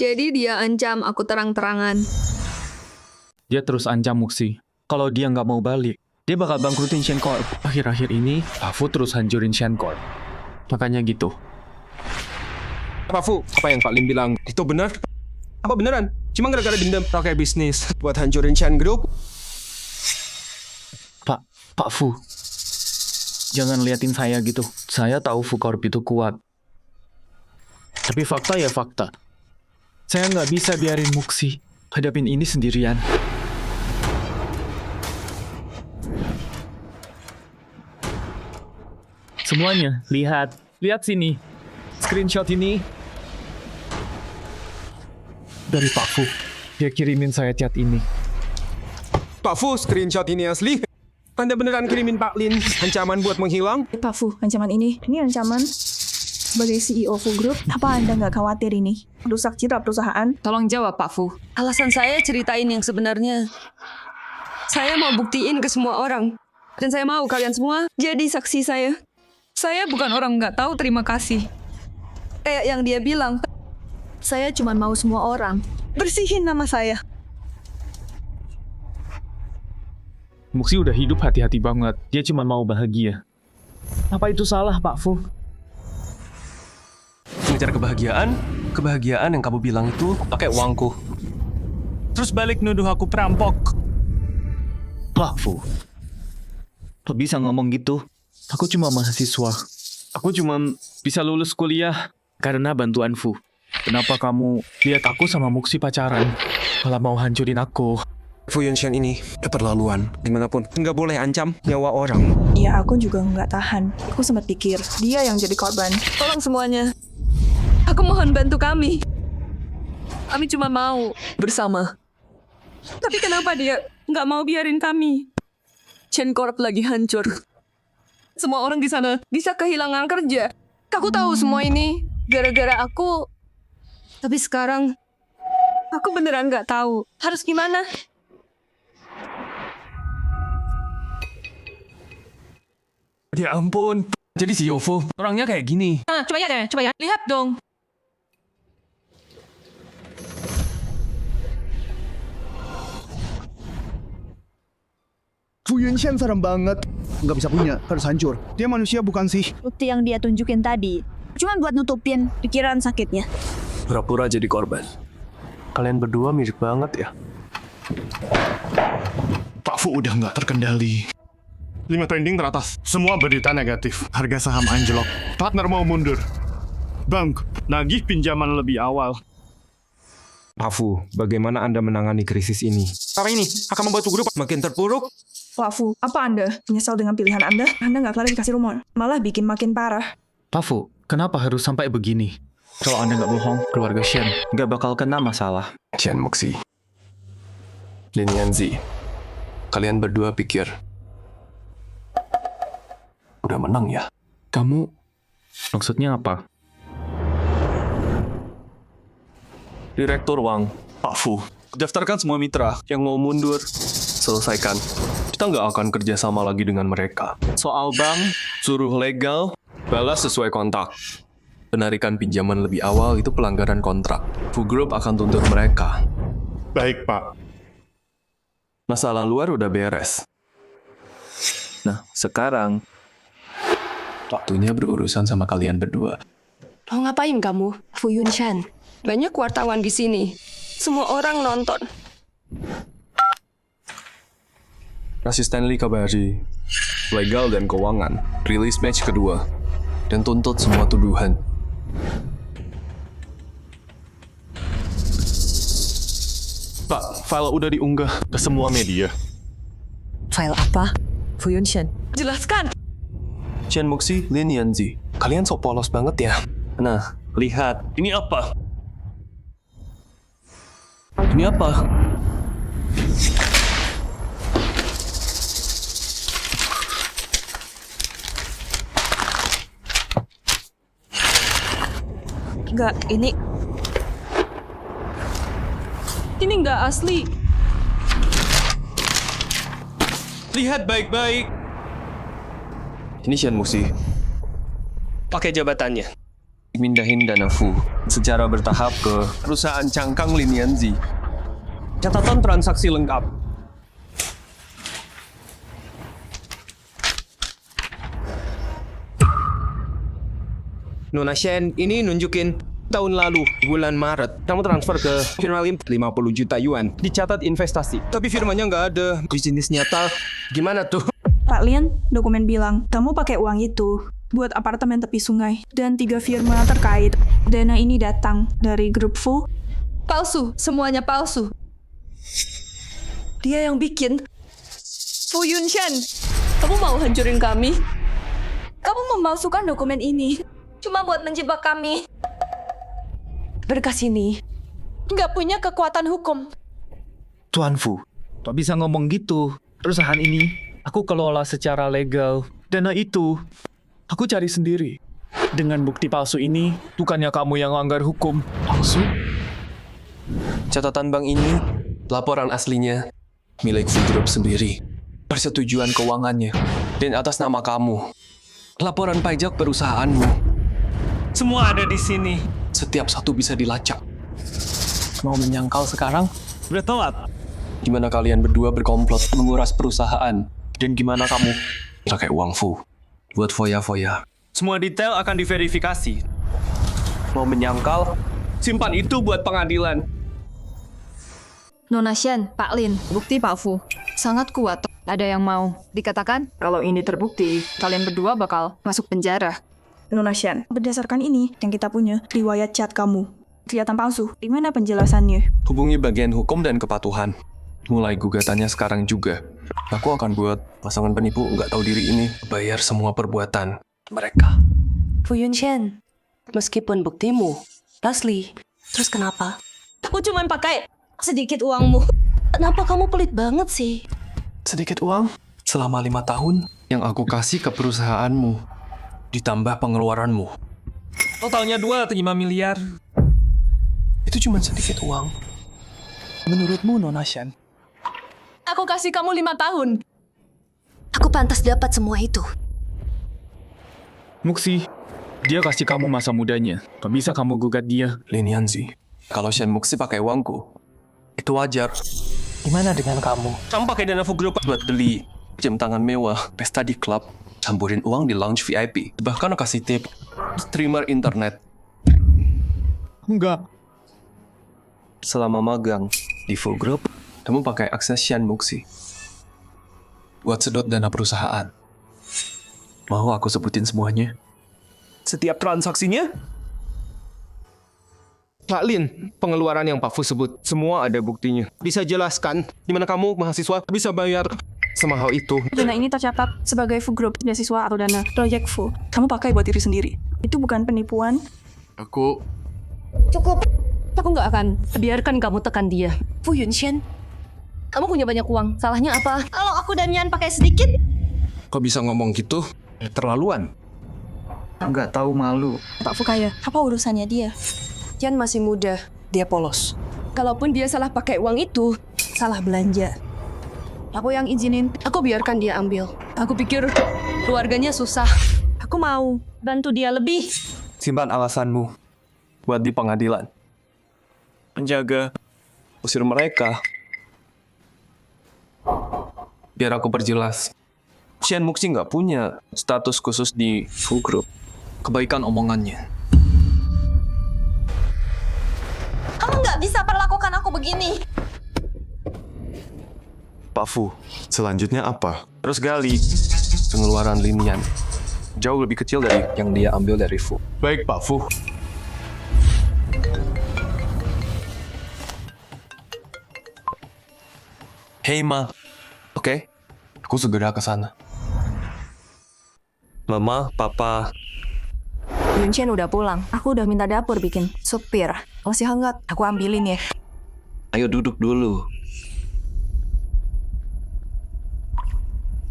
Jadi dia ancam aku terang-terangan. Dia terus ancam Muxi. Kalau dia nggak mau balik, dia bakal bangkrutin Shen Corp. Akhir-akhir ini, Pak Fu terus hancurin Shen Corp. Makanya gitu. Pak Fu, apa yang Pak Lim bilang itu benar? Apa beneran? Cuma gara-gara dendam pakai bisnis buat hancurin Shen Group? Pak Fu, jangan liatin saya gitu. Saya tahu Fu Corp itu kuat. Tapi fakta ya fakta. Saya nggak bisa biarin Muxi hadapin ini sendirian. Semuanya, lihat sini. Screenshot ini dari Pak Fu. Dia kirimin saya chat ini. Pak Fu, screenshot ini asli. Anda beneran kirimin Pak Lin ancaman buat menghilang? Pak Fu, ancaman ini ancaman. Sebagai CEO Fu Group, apa Anda nggak khawatir ini rusak citra perusahaan? Tolong jawab, Pak Fu. Alasan saya ceritain yang sebenarnya. Saya mau buktiin ke semua orang. Dan saya mau kalian semua jadi saksi saya. Saya bukan orang nggak tahu terima kasih. Kayak yang dia bilang. Saya cuma mau semua orang bersihin nama saya. Muxi udah hidup hati-hati banget. Dia cuma mau bahagia. Apa itu salah, Pak Fu? Ngejar kebahagiaan yang kamu bilang itu pakai uangku. Terus balik nuduh aku perampok. Pak Fu, kok bisa ngomong gitu? Aku cuma mahasiswa. Aku cuma bisa lulus kuliah karena bantuan Fu. Kenapa kamu lihat aku sama Muxi pacaran? Malah mau hancurin aku. Fu Yunshan ini keterlaluan. Dimanapun, nggak boleh ancam nyawa orang. Ya, aku juga nggak tahan. Aku sempat pikir dia yang jadi korban. Tolong semuanya. Aku mohon bantu kami. Kami cuma mau bersama. Tapi kenapa dia nggak mau biarin kami? Shen Corp lagi hancur. Semua orang di sana bisa kehilangan kerja. Aku tahu semua ini gara-gara aku. Tapi sekarang aku beneran nggak tahu harus gimana. Ya ampun. Jadi si Yovo orangnya kayak gini. Coba ya. Lihat dong. Fu Yunshan serem banget. Nggak bisa punya, harus hancur. Dia manusia bukan sih? Bukti yang dia tunjukin tadi cuma buat nutupin pikiran sakitnya. Pura-pura jadi korban. Kalian berdua mirip banget ya. Pak Fu udah nggak terkendali. 5 trending teratas. Semua berita negatif. Harga saham anjlok. Partner mau mundur. Bank, nagih pinjaman lebih awal. Pak Fu, bagaimana Anda menangani krisis ini? Cara ini akan membuat grup makin terpuruk. Pak Fu, apa Anda menyesal dengan pilihan Anda? Anda nggak klarifikasi rumor, malah bikin makin parah. Pak Fu, kenapa harus sampai begini? Kalau Anda nggak bohong, keluarga Shen nggak bakal kena masalah. Shen Muxi, Lin Yanzi, kalian berdua pikir udah menang ya? Kamu maksudnya apa? Direktur Wang, Pak Fu, daftarkan semua mitra yang mau mundur. Selesaikan. Kita nggak akan kerja sama lagi dengan mereka. Soal bank, suruh legal, balas sesuai kontak. Penarikan pinjaman lebih awal itu pelanggaran kontrak. Fu Group akan tuntut mereka. Baik, Pak. Masalah luar udah beres. Nah, sekarang waktunya berurusan sama kalian berdua. Mau ngapain kamu, Fu Yunshan? Banyak wartawan di sini. Semua orang nonton. Asisten Lee kabari, legal dan keuangan, rilis match kedua, dan tuntut semua tuduhan. Pak, file udah diunggah ke semua media. File apa? Fu Yunshan. Jelaskan. Shen Muxi, Lin Yanzi, kalian sok polos banget ya. Nah, lihat, ini apa? Ini apa? Enggak, ini enggak asli. Lihat baik-baik. Ini Shen Muxi. Pakai jabatannya. Mindahin dana Fu secara bertahap ke perusahaan cangkang Lin Yanzi. Catatan transaksi lengkap. Nona Shen ini nunjukin Tahun lalu, bulan Maret, kamu transfer ke firma Lim 50 juta yuan. Dicatat investasi, tapi firmanya nggak ada. Bisnis nyata, gimana tuh? Pak Lin, dokumen bilang kamu pakai uang itu buat apartemen tepi sungai dan 3 firma terkait. Dana ini datang dari grup Fu. Palsu, semuanya palsu. Dia yang bikin. Fu Yunshan, kamu mau hancurin kami? Kamu memalsukan dokumen ini cuma buat menjebak kami. Berkas ini nggak punya kekuatan hukum. Tuan Fu, tak bisa ngomong gitu. Perusahaan ini aku kelola secara legal. Dana itu aku cari sendiri. Dengan bukti palsu ini, bukannya kamu yang langgar hukum. Palsu? Catatan bank ini, laporan aslinya, milik Fu Group sendiri. Persetujuan keuangannya, dan atas nama kamu. Laporan pajak perusahaanmu. Semua ada di sini. Setiap satu bisa dilacak. Mau menyangkal sekarang? Udah telat. Gimana kalian berdua berkomplot menguras perusahaan? Dan gimana kamu pakai uang Fu buat foya-foya? Semua detail akan diverifikasi. Mau menyangkal? Simpan itu buat pengadilan. Nona Shen, Pak Lin, bukti Pak Fu. Sangat kuat. Ada yang mau dikatakan? Kalau ini terbukti, kalian berdua bakal masuk penjara. Nona Shen, berdasarkan ini yang kita punya, riwayat chat kamu kelihatan palsu. Di mana penjelasannya? Hubungi bagian hukum dan kepatuhan. Mulai gugatannya sekarang juga. Aku akan buat pasangan penipu nggak tahu diri ini bayar semua perbuatan mereka. Fu Yunshan, meskipun buktimu asli, terus kenapa? Aku cuma pakai sedikit uangmu. Kenapa kamu pelit banget sih? Sedikit uang selama 5 tahun yang aku kasih ke perusahaanmu, ditambah pengeluaranmu. Totalnya 2-5 miliar. Itu cuma sedikit uang. Menurutmu, Nona Shen? Aku kasih kamu 5 tahun. Aku pantas dapat semua itu. Muxi, dia kasih kamu masa mudanya. Tak bisa kamu gugat dia. Lin Yanzi, kalau Shen Muxi pakai uangku, itu wajar. Gimana dengan kamu? Kamu pakai dana Fu Group Buat beli jam tangan mewah, pesta di klub, campurin uang di lounge VIP, bahkan kasih tip streamer internet. Enggak. Selama magang di Fu Group, kamu pakai akses Shen Muxi buat sedot dana perusahaan. Mau aku sebutin semuanya? Setiap transaksinya? Pak Lin, pengeluaran yang Pak Fu sebut, semua ada buktinya. Bisa jelaskan di mana kamu mahasiswa bisa bayar semahal itu? Dana ini tercatat sebagai Fu Group beasiswa atau dana proyek Fu. Kamu pakai buat diri sendiri. Itu bukan penipuan. Aku... Cukup. Aku nggak akan biarkan kamu tekan dia. Fu Yunshan, kamu punya banyak uang. Salahnya apa? Kalau aku dan Yan pakai sedikit? Kok bisa ngomong gitu? Terlaluan. Nggak tahu malu. Pak Fu kaya. Apa urusannya dia? Yan masih muda, dia polos. Kalaupun dia salah pakai uang itu, salah belanja. Aku yang izinin, aku biarkan dia ambil. Aku pikir keluarganya susah. Aku mau bantu dia lebih. Simpan alasanmu buat di pengadilan. Penjaga, usir mereka. Biar aku perjelas. Shen Muxi nggak punya status khusus di Fu Group. Kebaikan omongannya. Kamu nggak bisa perlakukan aku begini. Pak Fu, selanjutnya apa? Terus gali pengeluaran Linian. Jauh lebih kecil dari yang dia ambil dari Fu. Baik, Pak Fu. Hei, Ma. Oke, aku segera ke sana. Mama, Papa. Yunshan udah pulang. Aku udah minta dapur bikin sup pir. Masih hangat. Aku ambilin ya. Ayo duduk dulu.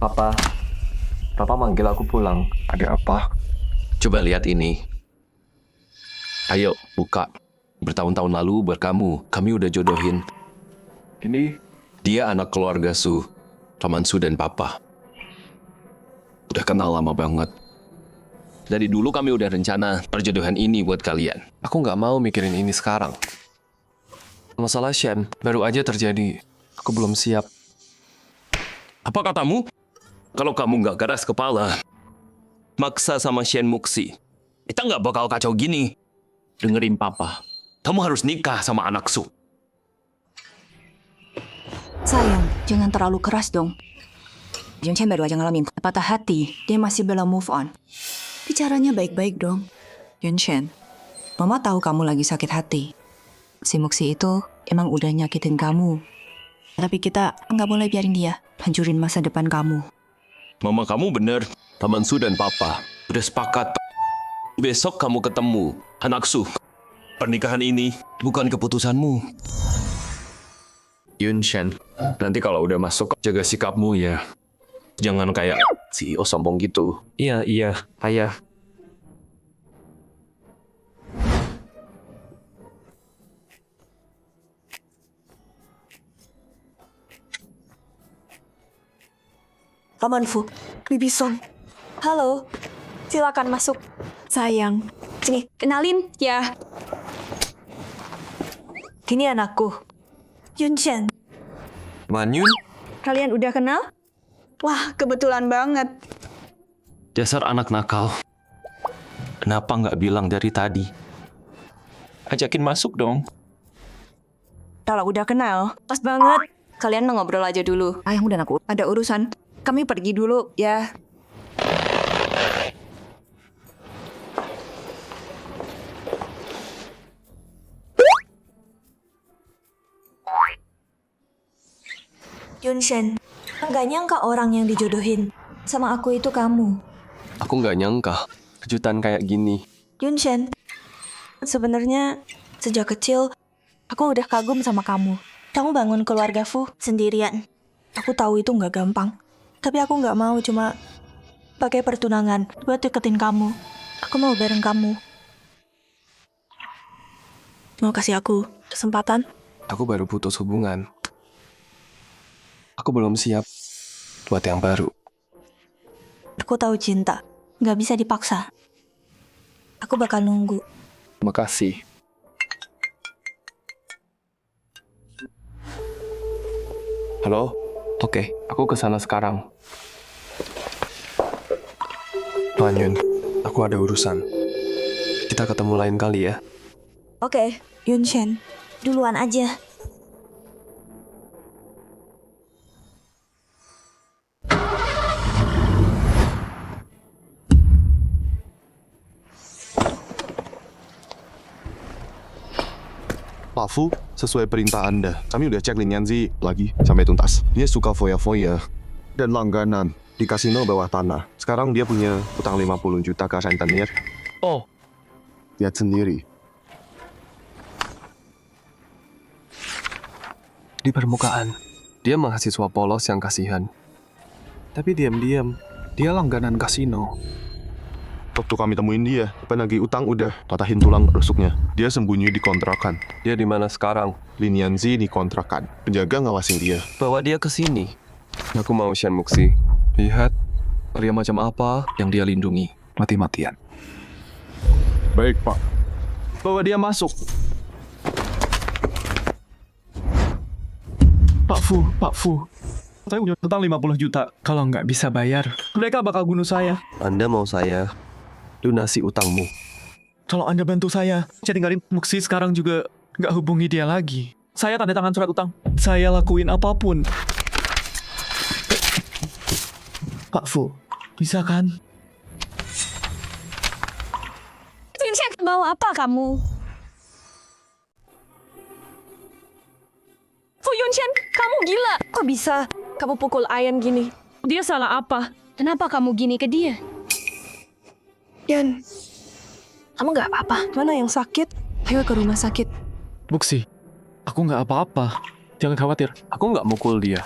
Papa. Papa manggil aku pulang. Ada apa? Coba lihat ini. Ayo, buka. Bertahun-tahun lalu buat kamu, kami udah jodohin. Ini? Dia anak keluarga Su, teman Su dan Papa. Udah kenal lama banget. Dari dulu kami udah rencana perjodohan ini buat kalian. Aku nggak mau mikirin ini sekarang. Masalah Shen baru aja terjadi. Aku belum siap. Apa katamu? Kalau kamu nggak keras kepala, maksa sama Shen Muxi, kita nggak bakal kacau gini. dengerin papa. Kamu harus nikah sama anak Su. Sayang, jangan terlalu keras dong. Junchen baru aja ngalamin patah hati, dia masih belum move on. Bicaranya baik-baik dong. Junchen, Mama tahu kamu lagi sakit hati. Si Muxi itu emang udah nyakitin kamu. Tapi kita nggak boleh biarin dia hancurin masa depan kamu. Mama kamu bener. Taman Su dan papa udah sepakat. Besok kamu ketemu anak Su. Pernikahan ini bukan keputusanmu. Yunshen, nanti kalau udah masuk, jaga sikapmu ya. Jangan kayak CEO sombong gitu. Iya, ayah. Paman Fu, Bibi Song. Halo, silakan masuk. Sayang, sini, kenalin ya. Ini anakku, Yunshen. Manyun? Kalian udah kenal? Wah, kebetulan banget. Dasar anak nakal. Kenapa nggak bilang dari tadi? Ajakin masuk dong. Kalau udah kenal, pas banget. Kalian ngobrol aja dulu. Ayah udah aku. Ada urusan. Kami pergi dulu, ya. Yunshen, nggak nyangka orang yang dijodohin sama aku itu kamu. Aku nggak nyangka kejutan kayak gini. Yunshen, sebenarnya sejak kecil aku udah kagum sama kamu. Kamu bangun keluarga Fu sendirian. Aku tahu itu nggak gampang, tapi aku nggak mau cuma pakai pertunangan buat deketin kamu. Aku mau bareng kamu. Mau kasih aku kesempatan? Aku baru putus hubungan. Aku belum siap buat yang baru. Aku tahu cinta nggak bisa dipaksa. Aku bakal nunggu. Makasih. Halo? Oke, aku kesana sekarang. Manyun, aku ada urusan. Kita ketemu lain kali ya. Oke, Yunshen, duluan aja. Pak Fu, sesuai perintah Anda, kami udah cek Lin Yanzi lagi sampai tuntas. Dia suka foya-foya dan langganan di kasino bawah tanah. Sekarang dia punya utang 50 juta ke rentenir. Oh. Lihat sendiri. Di permukaan, dia mahasiswa polos yang kasihan. Tapi diam-diam, dia langganan kasino. Waktu kami temuin dia, penagih utang udah patahin tulang rusuknya. Dia sembunyi di kontrakan. Dia di mana sekarang? Lin Yanzi di kontrakan. Penjaga ngawasin dia. Bawa dia ke sini. Aku mau Shen Muxi. Lihat, pria macam apa yang dia lindungi. Mati-matian. Baik, Pak. Bawa dia masuk. Pak Fu. Saya punya utang 50 juta. Kalau nggak bisa bayar, mereka bakal bunuh saya. Anda mau saya lunasi utangmu. Kalau Anda bantu saya tinggalin Muxi sekarang juga nggak hubungi dia lagi. Saya tanda tangan surat utang. Saya lakuin apapun. Pak Fu, bisa kan? Yunshen, mau apa kamu? Fu Yunshen, kamu gila. Kok bisa kamu pukul Ayan gini? Dia salah apa? Kenapa kamu gini ke dia? Yan, kamu nggak apa-apa? Mana yang sakit? Ayo ke rumah sakit. Muxi, aku nggak apa-apa. Jangan khawatir. Aku nggak mukul dia.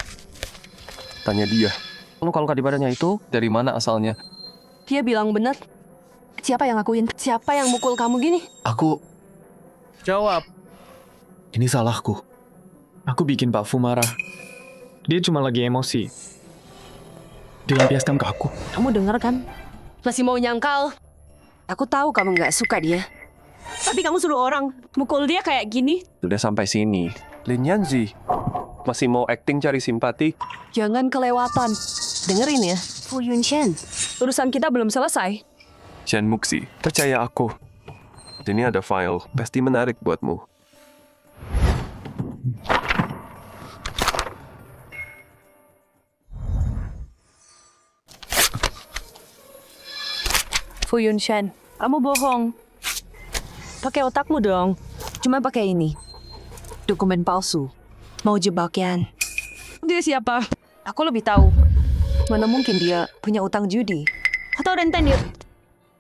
Tanya dia. Kalau di badannya itu, dari mana asalnya? Dia bilang benar. Siapa yang ngakuin? Siapa yang mukul kamu gini? Aku... Jawab. Ini salahku. Aku bikin Pak Fu marah. Dia cuma lagi emosi. Dia lampiaskan ke aku. Kamu dengar kan? Masih mau nyangkal. Aku tahu kamu nggak suka dia. Tapi kamu suruh orang mukul dia kayak gini. Sudah sampai sini. Lin Yanzi masih mau acting cari simpati? Jangan kelewatan. Dengerin ya. Fu Yunshen, urusan kita belum selesai. Shen Muxi, percaya aku. Ini ada file, pasti menarik buatmu. Fu Yunshan, kamu bohong. Pakai otakmu dong. Cuma pakai ini. Dokumen palsu. Mau jebak Yan. Dia siapa? Aku lebih tahu. Mana mungkin dia punya utang judi. Atau rentenir.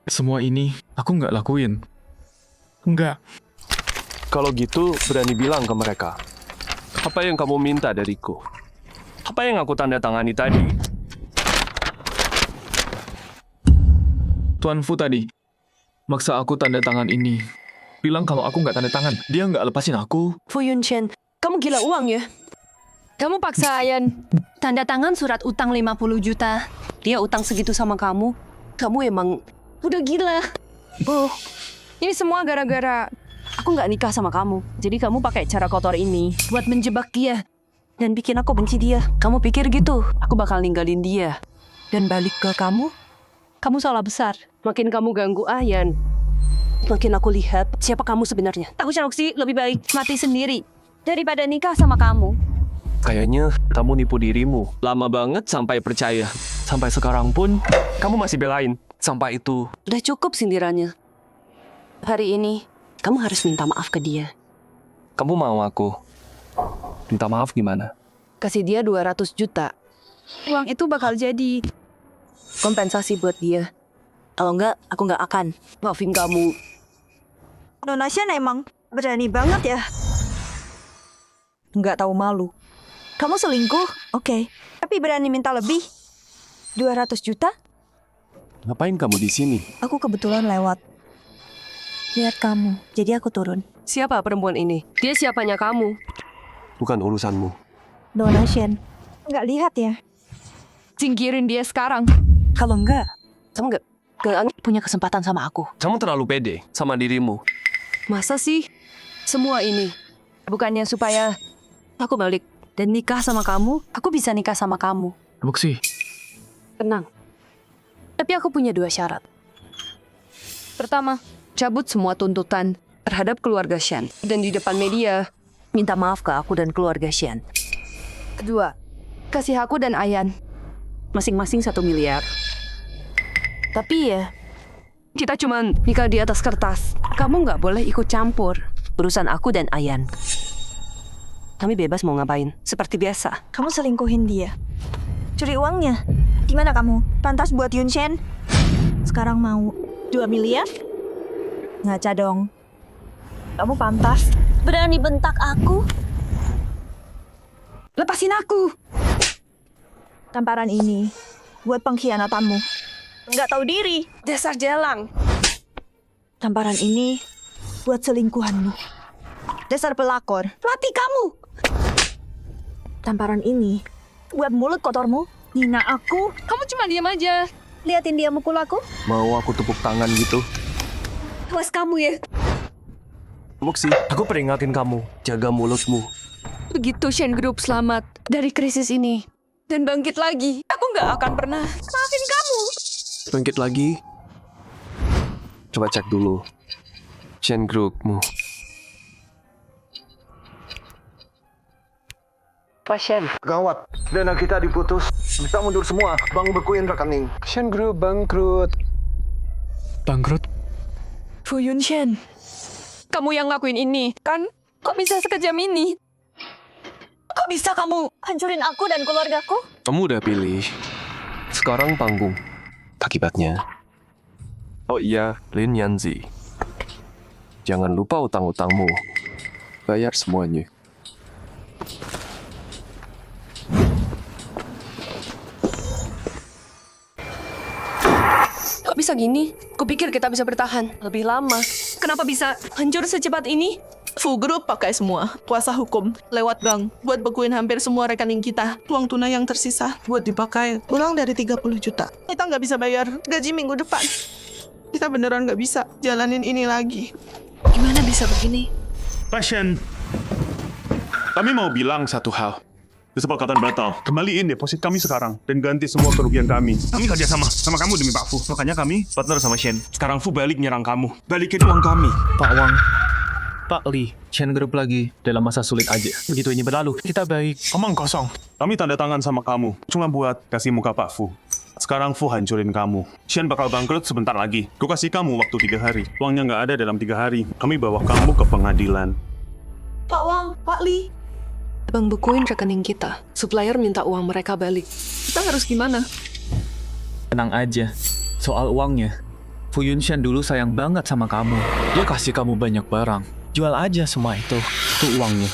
Semua ini aku nggak lakuin. Nggak. Kalau gitu, berani bilang ke mereka. Apa yang kamu minta dariku? Apa yang aku tanda tangani tadi? Tuan Fu tadi maksa aku tanda tangan ini. Bilang kalau aku nggak tanda tangan, dia nggak lepasin aku. Fu Yunshan, kamu gila uang ya? Kamu paksa Ayan tanda tangan surat utang 50 juta. Dia utang segitu sama kamu. Kamu emang udah gila. Oh, ini semua gara-gara aku nggak nikah sama kamu. Jadi kamu pakai cara kotor ini buat menjebak dia. Dan bikin aku benci dia. Kamu pikir gitu, aku bakal ninggalin dia. Dan balik ke kamu? Kamu salah besar. Makin kamu ganggu Ayan, makin aku lihat siapa kamu sebenarnya. Aku Shanoxi lebih baik mati sendiri daripada nikah sama kamu. Kayaknya kamu nipu dirimu. Lama banget sampai percaya. Sampai sekarang pun, kamu masih belain. Sampai itu. Udah cukup sindirannya. Hari ini, kamu harus minta maaf ke dia. Kamu mau aku minta maaf gimana? Kasih dia 200 juta. Uang itu bakal jadi kompensasi buat dia. Kalau enggak, aku nggak akan maafin kamu. Nona Shen emang berani banget ya. Nggak tahu malu. Kamu selingkuh? Oke. Tapi berani minta lebih? 200 juta? Ngapain kamu di sini? Aku kebetulan lewat. Lihat kamu, jadi aku turun. Siapa perempuan ini? Dia siapanya kamu? Bukan urusanmu. Nona Shen. Nggak lihat ya? Singkirin dia sekarang. Kalau enggak, kamu nggak punya kesempatan sama aku. Kamu terlalu pede sama dirimu. Masa sih? Semua ini bukannya supaya aku balik dan nikah sama kamu, aku bisa nikah sama kamu. Muxi. Tenang. Tapi aku punya 2 syarat. Pertama, cabut semua tuntutan terhadap keluarga Shen. Dan di depan media, minta maaf ke aku dan keluarga Shen. Kedua, kasih aku dan Ayan masing-masing 1 miliar. Tapi ya, kita cuma nikah di atas kertas. Kamu nggak boleh ikut campur urusan aku dan Ayan. Kami bebas mau ngapain, seperti biasa. Kamu selingkuhin dia. Curi uangnya. Gimana kamu? Pantas buat Yunshan? Sekarang mau 2 miliar? Ngaca dong. Kamu pantas. Berani bentak aku? Lepasin aku! Tamparan ini buat pengkhianatanmu. Nggak tahu diri. Dasar jalang. Tamparan ini buat selingkuhanmu. Dasar pelakor. Mati kamu! Tamparan ini buat mulut kotormu. Hina aku. Kamu cuma diam aja. Liatin dia mukul aku. Mau aku tepuk tangan gitu? Awas kamu ya. Muxi, aku peringatin kamu. Jaga mulutmu. Begitu Shen Group selamat dari krisis ini dan bangkit lagi, aku nggak akan pernah maafin kamu. Bangkit lagi? Coba cek dulu Shen Groupmu. Pasien. Gawat, dana kita diputus. Bisa mundur semua. Bank bekuin rekening. Shen Group bangkrut. Bangkrut? Fu Yunshan, kamu yang ngakuin ini, kan? Kok bisa sekejam ini? Kok bisa kamu hancurin aku dan keluargaku? Kamu udah pilih. Sekarang panggung. Akibatnya. Oh iya, Lin Yanzi. Jangan lupa utang-utangmu. Bayar semuanya. Kok bisa gini? Kupikir kita bisa bertahan lebih lama. Kenapa bisa hancur secepat ini? Fu Group pakai semua kuasa hukum lewat bank buat bekuin hampir semua rekening kita. Uang tunai yang tersisa buat dipakai kurang dari 30 juta. Kita nggak bisa bayar gaji minggu depan. Kita beneran nggak bisa jalanin ini lagi. Gimana bisa begini? Pasien, kami mau bilang satu hal. Kesepakatan batal. Kembaliin deposit kami sekarang dan ganti semua kerugian kami. Kami kerja sama kamu demi Pak Fu. Makanya kami partner sama Shen. Sekarang Fu balik nyerang kamu. Balikin uang kami. Pak Wang, Pak Li, Shen Group lagi dalam masa sulit aja. Begitu ini berlalu, kita baik. Omong kosong. Kami tanda tangan sama kamu. Cuma buat kasih muka Pak Fu. Sekarang Fu hancurin kamu. Shen bakal bangkrut sebentar lagi. Gue kasih kamu waktu 3 hari. Uangnya nggak ada dalam 3 hari. Kami bawa kamu ke pengadilan. Pak Wang, Pak Li. Bang bekuin rekening kita. Supplier minta uang mereka balik. Kita harus gimana? Tenang aja. Soal uangnya, Fu Yunshan dulu sayang banget sama kamu. Dia kasih kamu banyak barang. Jual aja semua itu. Itu uangnya.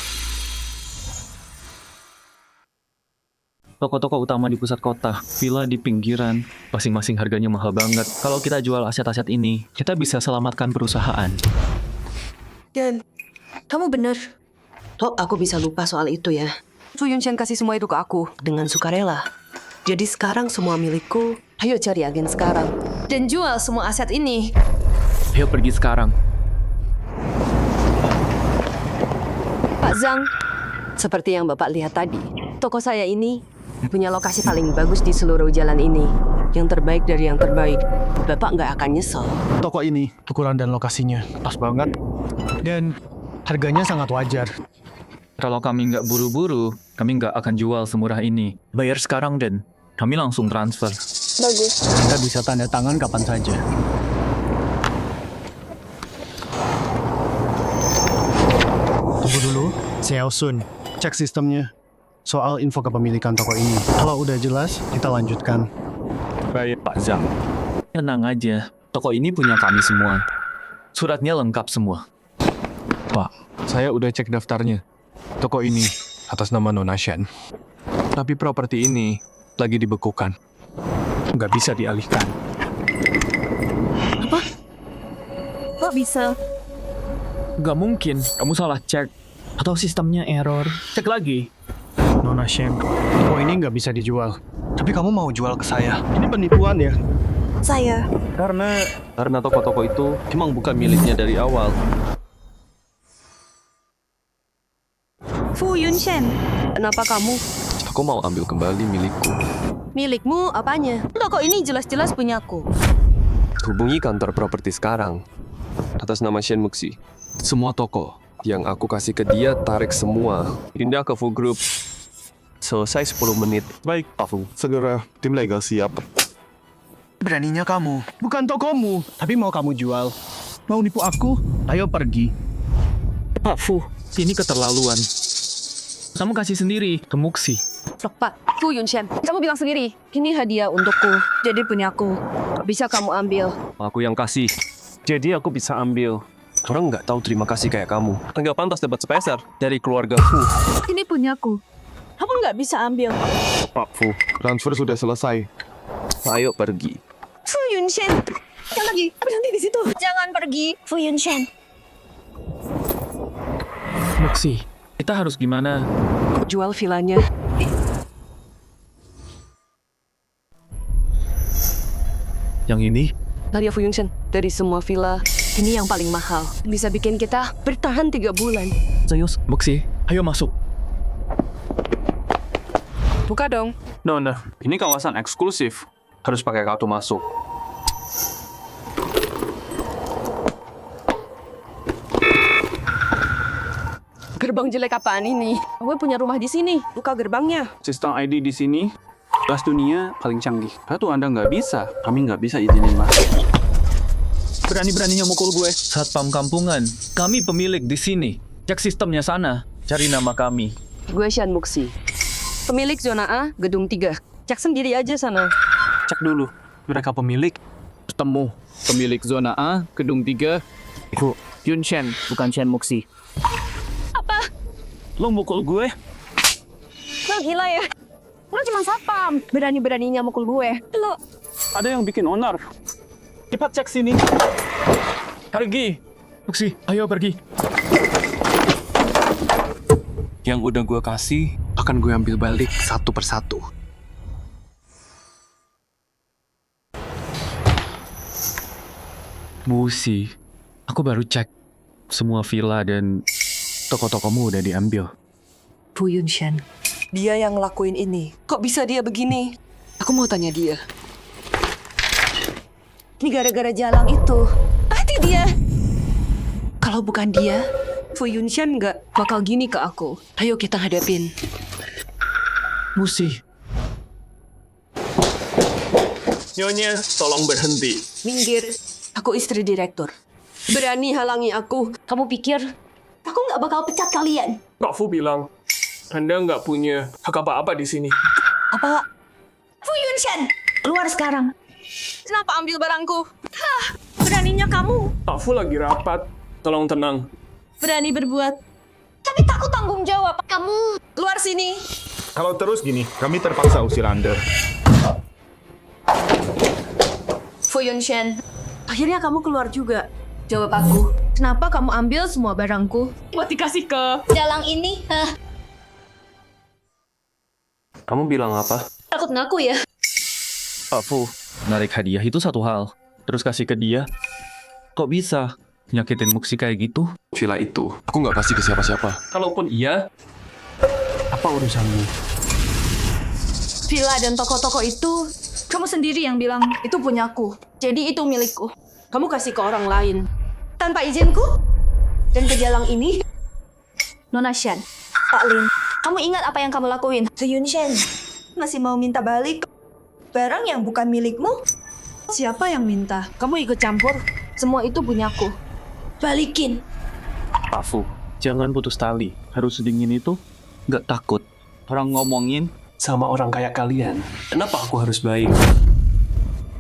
Toko-toko utama di pusat kota, villa di pinggiran, masing-masing harganya mahal banget. Kalau kita jual aset-aset ini, kita bisa selamatkan perusahaan. Dan kamu bener. Toh, aku bisa lupa soal itu ya. Fu Yunshan kasih semua itu ke aku. Dengan sukarela. Jadi sekarang semua milikku. Ayo cari agen sekarang. Dan jual semua aset ini. Ayo pergi sekarang. Pak Zhang, seperti yang Bapak lihat tadi, toko saya ini punya lokasi paling bagus di seluruh jalan ini. Yang terbaik dari yang terbaik. Bapak nggak akan nyesel. Toko ini, ukuran dan lokasinya pas banget. Dan harganya sangat wajar. Kalau kami nggak buru-buru, kami nggak akan jual semurah ini. Bayar sekarang, Den. Kami langsung transfer. Bagus. Kita bisa tanda tangan kapan saja. Tunggu dulu, Xiao Sun. Cek sistemnya. Soal info kepemilikan toko ini. Kalau udah jelas, kita lanjutkan. Baik, Pak Zhang. Tenang aja. Toko ini punya kami semua. Suratnya lengkap semua. Pak, saya udah cek daftarnya. Toko ini atas nama Nona Shen. Tapi properti ini lagi dibekukan. Nggak bisa dialihkan. Apa? Kok bisa? Gak mungkin, kamu salah cek. Atau sistemnya error. Cek lagi. Nona Shen, toko ini nggak bisa dijual. Tapi kamu mau jual ke saya. Ini penipuan ya? Saya. Karena toko-toko itu emang bukan miliknya dari awal. Fu Yunshan. Kenapa kamu? Aku mau ambil kembali milikku. Milikmu apanya? Toko ini jelas-jelas punyaku. Hubungi kantor properti sekarang. Atas nama Shen Muxi. Semua toko yang aku kasih ke dia tarik semua. Pindah ke Fu Group. Selesai 10 menit. Baik, Pak Fu. Segera tim legal siap. Beraninya kamu. Bukan tokomu, tapi mau kamu jual. Mau nipu aku? Ayo pergi. Pak Fu, ini keterlaluan. Kamu kasih sendiri ke Muxi. Loh, Pak, Fu Yunshan, kamu bilang sendiri. Ini hadiah untukku. Jadi punyaku. Bisa kamu ambil. Aku yang kasih. Jadi aku bisa ambil. Orang nggak tahu terima kasih kayak kamu. Nggak pantas dapat sepeser dari keluarga Fu. Ini punyaku. Kamu nggak bisa ambil. Pak Fu, transfer sudah selesai. Ayo pergi. Fu Yunshan. Sekali lagi, berhenti di situ. Jangan pergi, Fu Yunshan. Muxi, kita harus gimana? Jual villanya. Yang ini? Hadiah Fu Yunshan. Dari semua villa, ini yang paling mahal. Bisa bikin kita bertahan 3 bulan. Serius? Muxi, ayo masuk. Buka dong. Nona, ini kawasan eksklusif. Harus pakai kartu masuk. Gerbang jelek apaan ini? Gue punya rumah di sini. Buka gerbangnya. Sistem ID di sini kelas dunia paling canggih. Satu Anda nggak bisa, kami nggak bisa izinin masuk. Berani-beraninya mukul gue. Satpam kampungan. Kami pemilik di sini. Cek sistemnya sana. Cari nama kami. Gue Shen Muxi. Pemilik zona A, gedung 3. Cek sendiri aja sana. Cek dulu, mereka pemilik. Temu. Pemilik zona A, gedung 3. Yunshan, bukan Shen Muxi. Apa? Lo mukul gue? Lo gila ya? Lo cuma satpam. Berani-beraninya mukul gue. Lo... Ada yang bikin onar. Cepat cek sini. Pergi. Muxi, ayo pergi. Yang udah gue kasih, akan gue ambil balik satu persatu. Muxi, aku baru cek. Semua villa dan toko-tokomu udah diambil. Fu Yunshan, Dia yang ngelakuin ini. Kok bisa dia begini? Aku mau tanya dia. Ini gara-gara Jalang itu. Pasti dia. Kalau bukan dia, Fu Yunshan nggak bakal gini ke aku. Ayo kita hadapin. Musi. Nyonya, tolong berhenti. Minggir. Aku istri direktur. Berani halangi aku. Kamu pikir aku nggak bakal pecat kalian? Pak Fu bilang, Anda nggak punya hak apa-apa di sini. Apa? Fu Yunshan, keluar sekarang. Kenapa ambil barangku? Hah, beraninya kamu. Pak Fu lagi rapat. Tolong tenang. Berani berbuat. Tapi takut tanggung jawab. Kamu Keluar sini. Kalau terus gini, kami terpaksa usir Anda. Fu Yunshan, akhirnya kamu keluar juga. Jawab aku. Kenapa kamu ambil semua barangku? Buat dikasih ke Jalang ini. Kamu bilang apa? Takut ngaku ya? Pak Fu, narik hadiah itu satu hal. Terus kasih ke dia. Kok bisa? Nyakitin Muksi kayak gitu? Villa itu, aku nggak kasih ke siapa-siapa. Kalaupun iya, apa urusanmu? Villa dan toko-toko itu, kamu sendiri yang bilang itu punyaku. Jadi itu milikku. Kamu kasih ke orang lain. Tanpa izinku? Dan ke Jalang ini? Nona Shen, Pak Lin, kamu ingat apa yang kamu lakuin? Fu Yunshan masih mau minta balik barang yang bukan milikmu? Siapa yang minta? Kamu ikut campur? Semua itu punyaku. Balikin. Pak Fu, jangan putus tali. Harus sedingin itu. Nggak takut. Orang ngomongin Sama orang kayak kalian, kenapa aku harus baik?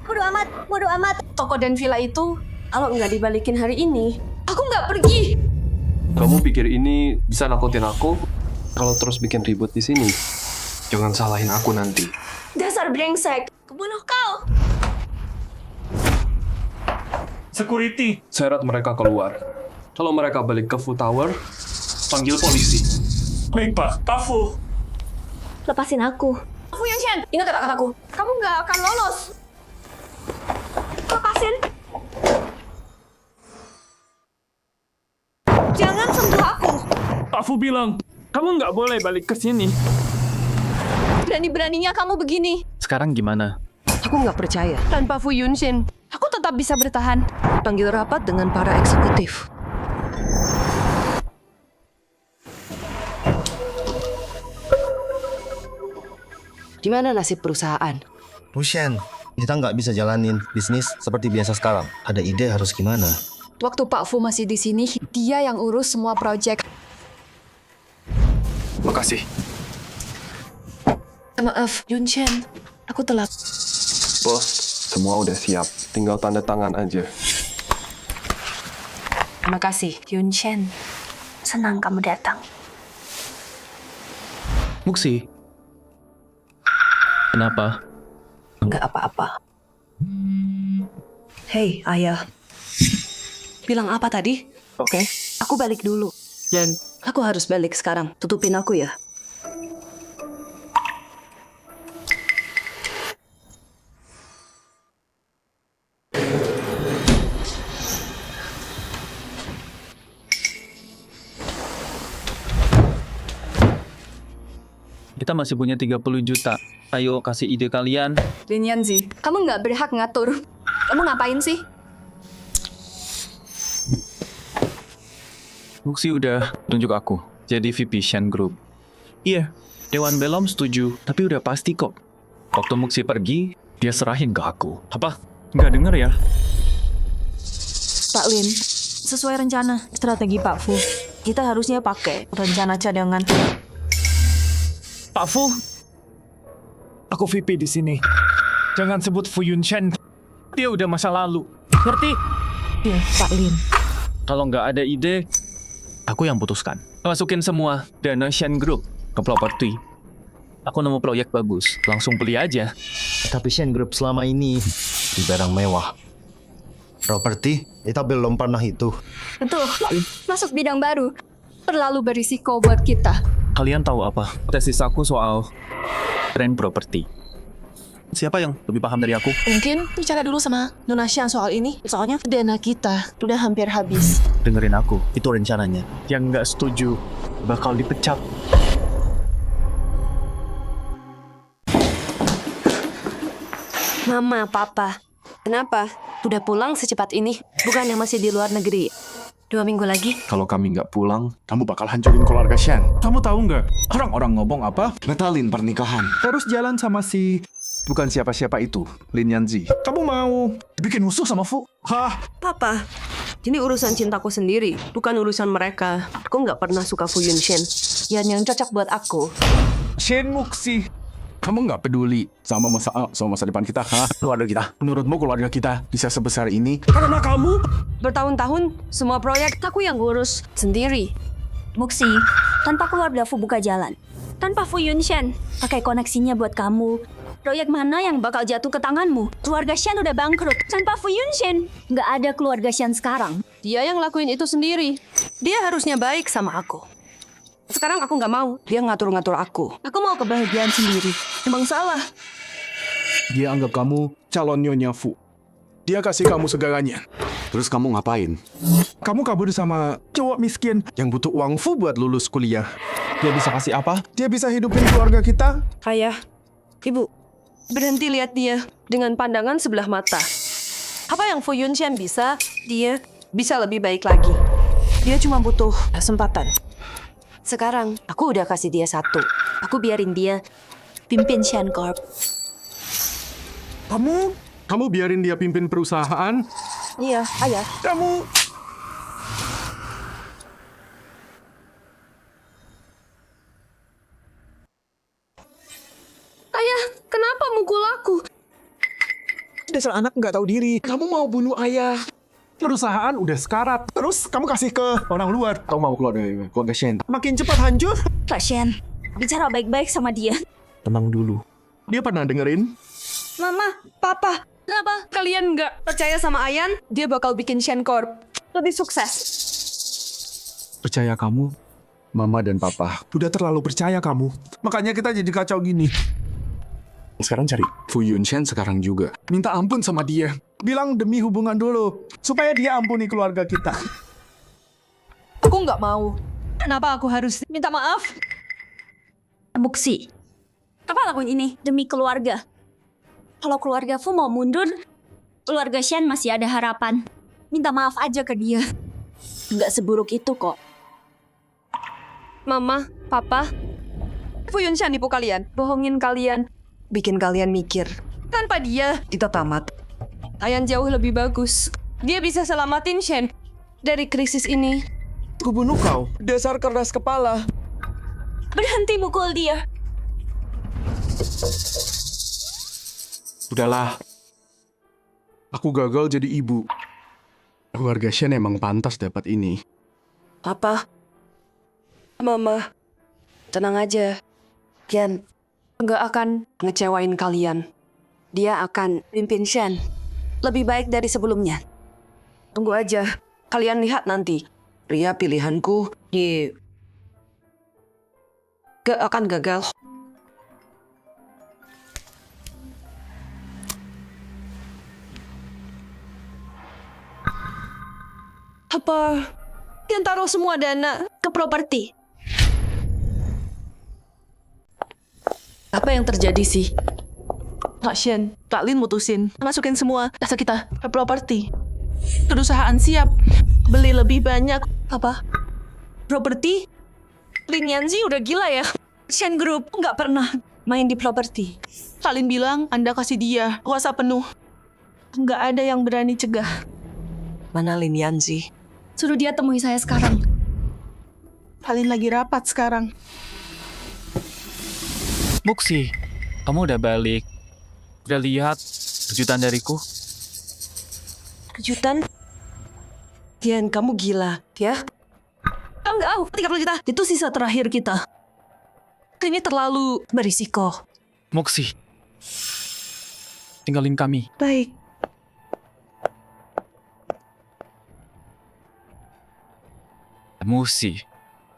Bodo amat, bodo amat. Toko dan villa itu, kalau nggak dibalikin hari ini, aku nggak pergi. Kamu pikir ini bisa nakutin aku? Kalau terus bikin ribut di sini, jangan salahin aku nanti. Dasar brengsek, kebunuh kau. Security. Seret mereka keluar. Kalau mereka balik ke Fu Tower, Panggil polisi. Baik, Pak. Pak Fu. Lepasin aku. Fu Yunshan, ingat kata-kataku. Kamu nggak akan lolos. Lepasin. Jangan sentuh aku. Pak Fu bilang, kamu nggak boleh balik ke sini. Berani-beraninya kamu begini. sekarang gimana? Aku nggak percaya. Tanpa Fu Yunshan, aku tetap bisa bertahan. Panggil rapat dengan para eksekutif. Gimana nasib perusahaan? Rushen, kita nggak bisa jalanin bisnis seperti biasa sekarang. Ada ide harus gimana? Waktu Pak Fu masih di sini, dia yang urus semua proyek. makasih. Maaf, Yunshan. Aku telat. Bos, semua udah siap. Tinggal tanda tangan aja. Terima kasih, Yunshan. Senang kamu datang. Muksi. Kenapa? Nggak apa-apa. Hei, ayah. Bilang apa tadi? Oke. Aku balik dulu. Dan aku harus balik sekarang. Tutupin aku ya. Kita masih punya 30 juta. Ayo kasih ide kalian. Lin Yanzi, kamu nggak berhak ngatur. Kamu ngapain sih? Muksi udah tunjuk aku jadi VP Shen Group. Iya, Dewan Belom setuju, tapi udah pasti kok. Waktu Muksi pergi, dia serahin ke aku. Apa? Nggak denger ya? Pak Lin, sesuai rencana strategi Pak Fu, kita harusnya pakai rencana cadangan. Pak Fu, aku VP di sini. Jangan sebut Fu Yunshan. Dia udah masa lalu. Ngerti? Iya, Pak Lin. Kalau nggak ada ide, aku yang putuskan. Masukin semua dana Shen Group ke properti. Aku nemu proyek bagus, langsung beli aja. Tapi Shen Group selama ini di barang mewah. Properti, kita belum pernah itu. Betul, masuk bidang baru. Terlalu berisiko buat kita. Kalian tahu apa? Tesis aku soal tren properti. Siapa yang lebih paham dari aku? Mungkin bicara dulu sama Nona Shan soal ini. Soalnya dana kita udah hampir habis. Dengerin aku, itu rencananya. Yang nggak setuju bakal dipecat. Mama, Papa, kenapa? Udah pulang secepat ini? Bukannya masih di luar negeri? 2 minggu lagi? Kalau kami nggak pulang, kamu bakal hancurin keluarga Shen. Kamu tahu nggak? Orang-orang ngomong apa? Batalin pernikahan. Terus jalan sama si... Bukan siapa-siapa itu, Lin Yanzi. Kamu mau bikin musuh sama Fu? Hah? Papa, ini urusan cintaku sendiri, bukan urusan mereka. Aku nggak pernah suka Fu Yunshen. Yang cocok buat aku. Shen Muxi. Kamu nggak peduli sama masa depan kita, hah? Keluarga kita. Menurutmu keluarga kita bisa sebesar ini? Karena kamu. Bertahun-tahun, semua proyek aku yang ngurus sendiri. Muxi, tanpa keluarga Fu buka jalan. Tanpa Fu Yunshen, pakai koneksinya buat kamu. Proyek mana yang bakal jatuh ke tanganmu? Keluarga Shen udah bangkrut. Tanpa Fu Yunshen, nggak ada keluarga Shen sekarang. Dia yang lakuin itu sendiri. Dia harusnya baik sama aku. Sekarang aku nggak mau. Dia ngatur-ngatur aku. Aku mau kebahagiaan sendiri. Emang salah. Dia anggap kamu calon nyonya Fu. Dia kasih kamu segalanya. Terus kamu ngapain? Kamu kabur sama cowok miskin yang butuh uang Fu buat lulus kuliah. Dia bisa kasih apa? Dia bisa hidupin keluarga kita. Ayah, Ibu, berhenti lihat dia dengan pandangan sebelah mata. Apa yang Fu Yunshen bisa, dia bisa lebih baik lagi. Dia cuma butuh kesempatan. Sekarang, aku udah kasih dia 1. Aku biarin dia pimpin Shen Corp. Kamu biarin dia pimpin perusahaan? Iya, ayah. Kamu... Ayah, kenapa mukul aku? Dasar anak nggak tahu diri. Kamu mau bunuh ayah. Perusahaan udah sekarat. Terus kamu kasih ke orang luar. Kamu mau keluar dari keluarga Shen. Makin cepat hancur. Kak Shen, bicara baik-baik sama dia. Tenang dulu. Dia pernah dengerin? Mama, Papa, kenapa kalian nggak percaya sama Ayan? Dia bakal bikin Shen Corp lebih sukses. Percaya kamu? Mama dan Papa udah terlalu percaya kamu. Makanya kita jadi kacau gini. Sekarang cari Fu Yunshen sekarang juga. Minta ampun sama dia. Bilang demi hubungan dulu. Supaya dia ampuni keluarga kita. Aku nggak mau. Kenapa aku harus minta maaf? Muxi, apa lakuin ini demi keluarga? Kalau keluarga Fu mau mundur, keluarga Shen masih ada harapan. Minta maaf aja ke dia. Nggak seburuk itu kok. Mama, Papa, Fu Yunshen nipu kalian, bohongin kalian, bikin kalian mikir. Tanpa dia, kita tamat. Ayan jauh lebih bagus. Dia bisa selamatin Shen dari krisis ini. Aku bunuh kau, dasar keras kepala. Berhenti mukul dia. Udahlah. Aku gagal jadi ibu. Keluarga Shen emang pantas dapat ini. Papa, Mama, tenang aja. Kian nggak akan ngecewain kalian. Dia akan pimpin Shen lebih baik dari sebelumnya. Tunggu aja. Kalian lihat nanti. Pria pilihanku gak akan gagal. Apa Kian taruh semua dana ke properti? Apa yang terjadi sih? Kak Shen, Kak Lin mutusin masukin semua aset kita ke properti. Perusahaan siap beli lebih banyak. Apa? Properti? Lin Yanzi udah gila ya? Shen Group nggak pernah main di properti. Kak Lin bilang Anda kasih dia kuasa penuh. Nggak ada yang berani cegah. Mana Lin Yanzi? Suruh dia temui saya sekarang. Kak Lin lagi rapat sekarang. Muxi, kamu udah balik. Udah lihat kejutan dariku? Kejutan? Kian, kamu gila, ya? Enggak, 30 juta. Itu sisa terakhir kita. Ini terlalu berisiko. Muxi, tinggalin kami. Baik. Muxi,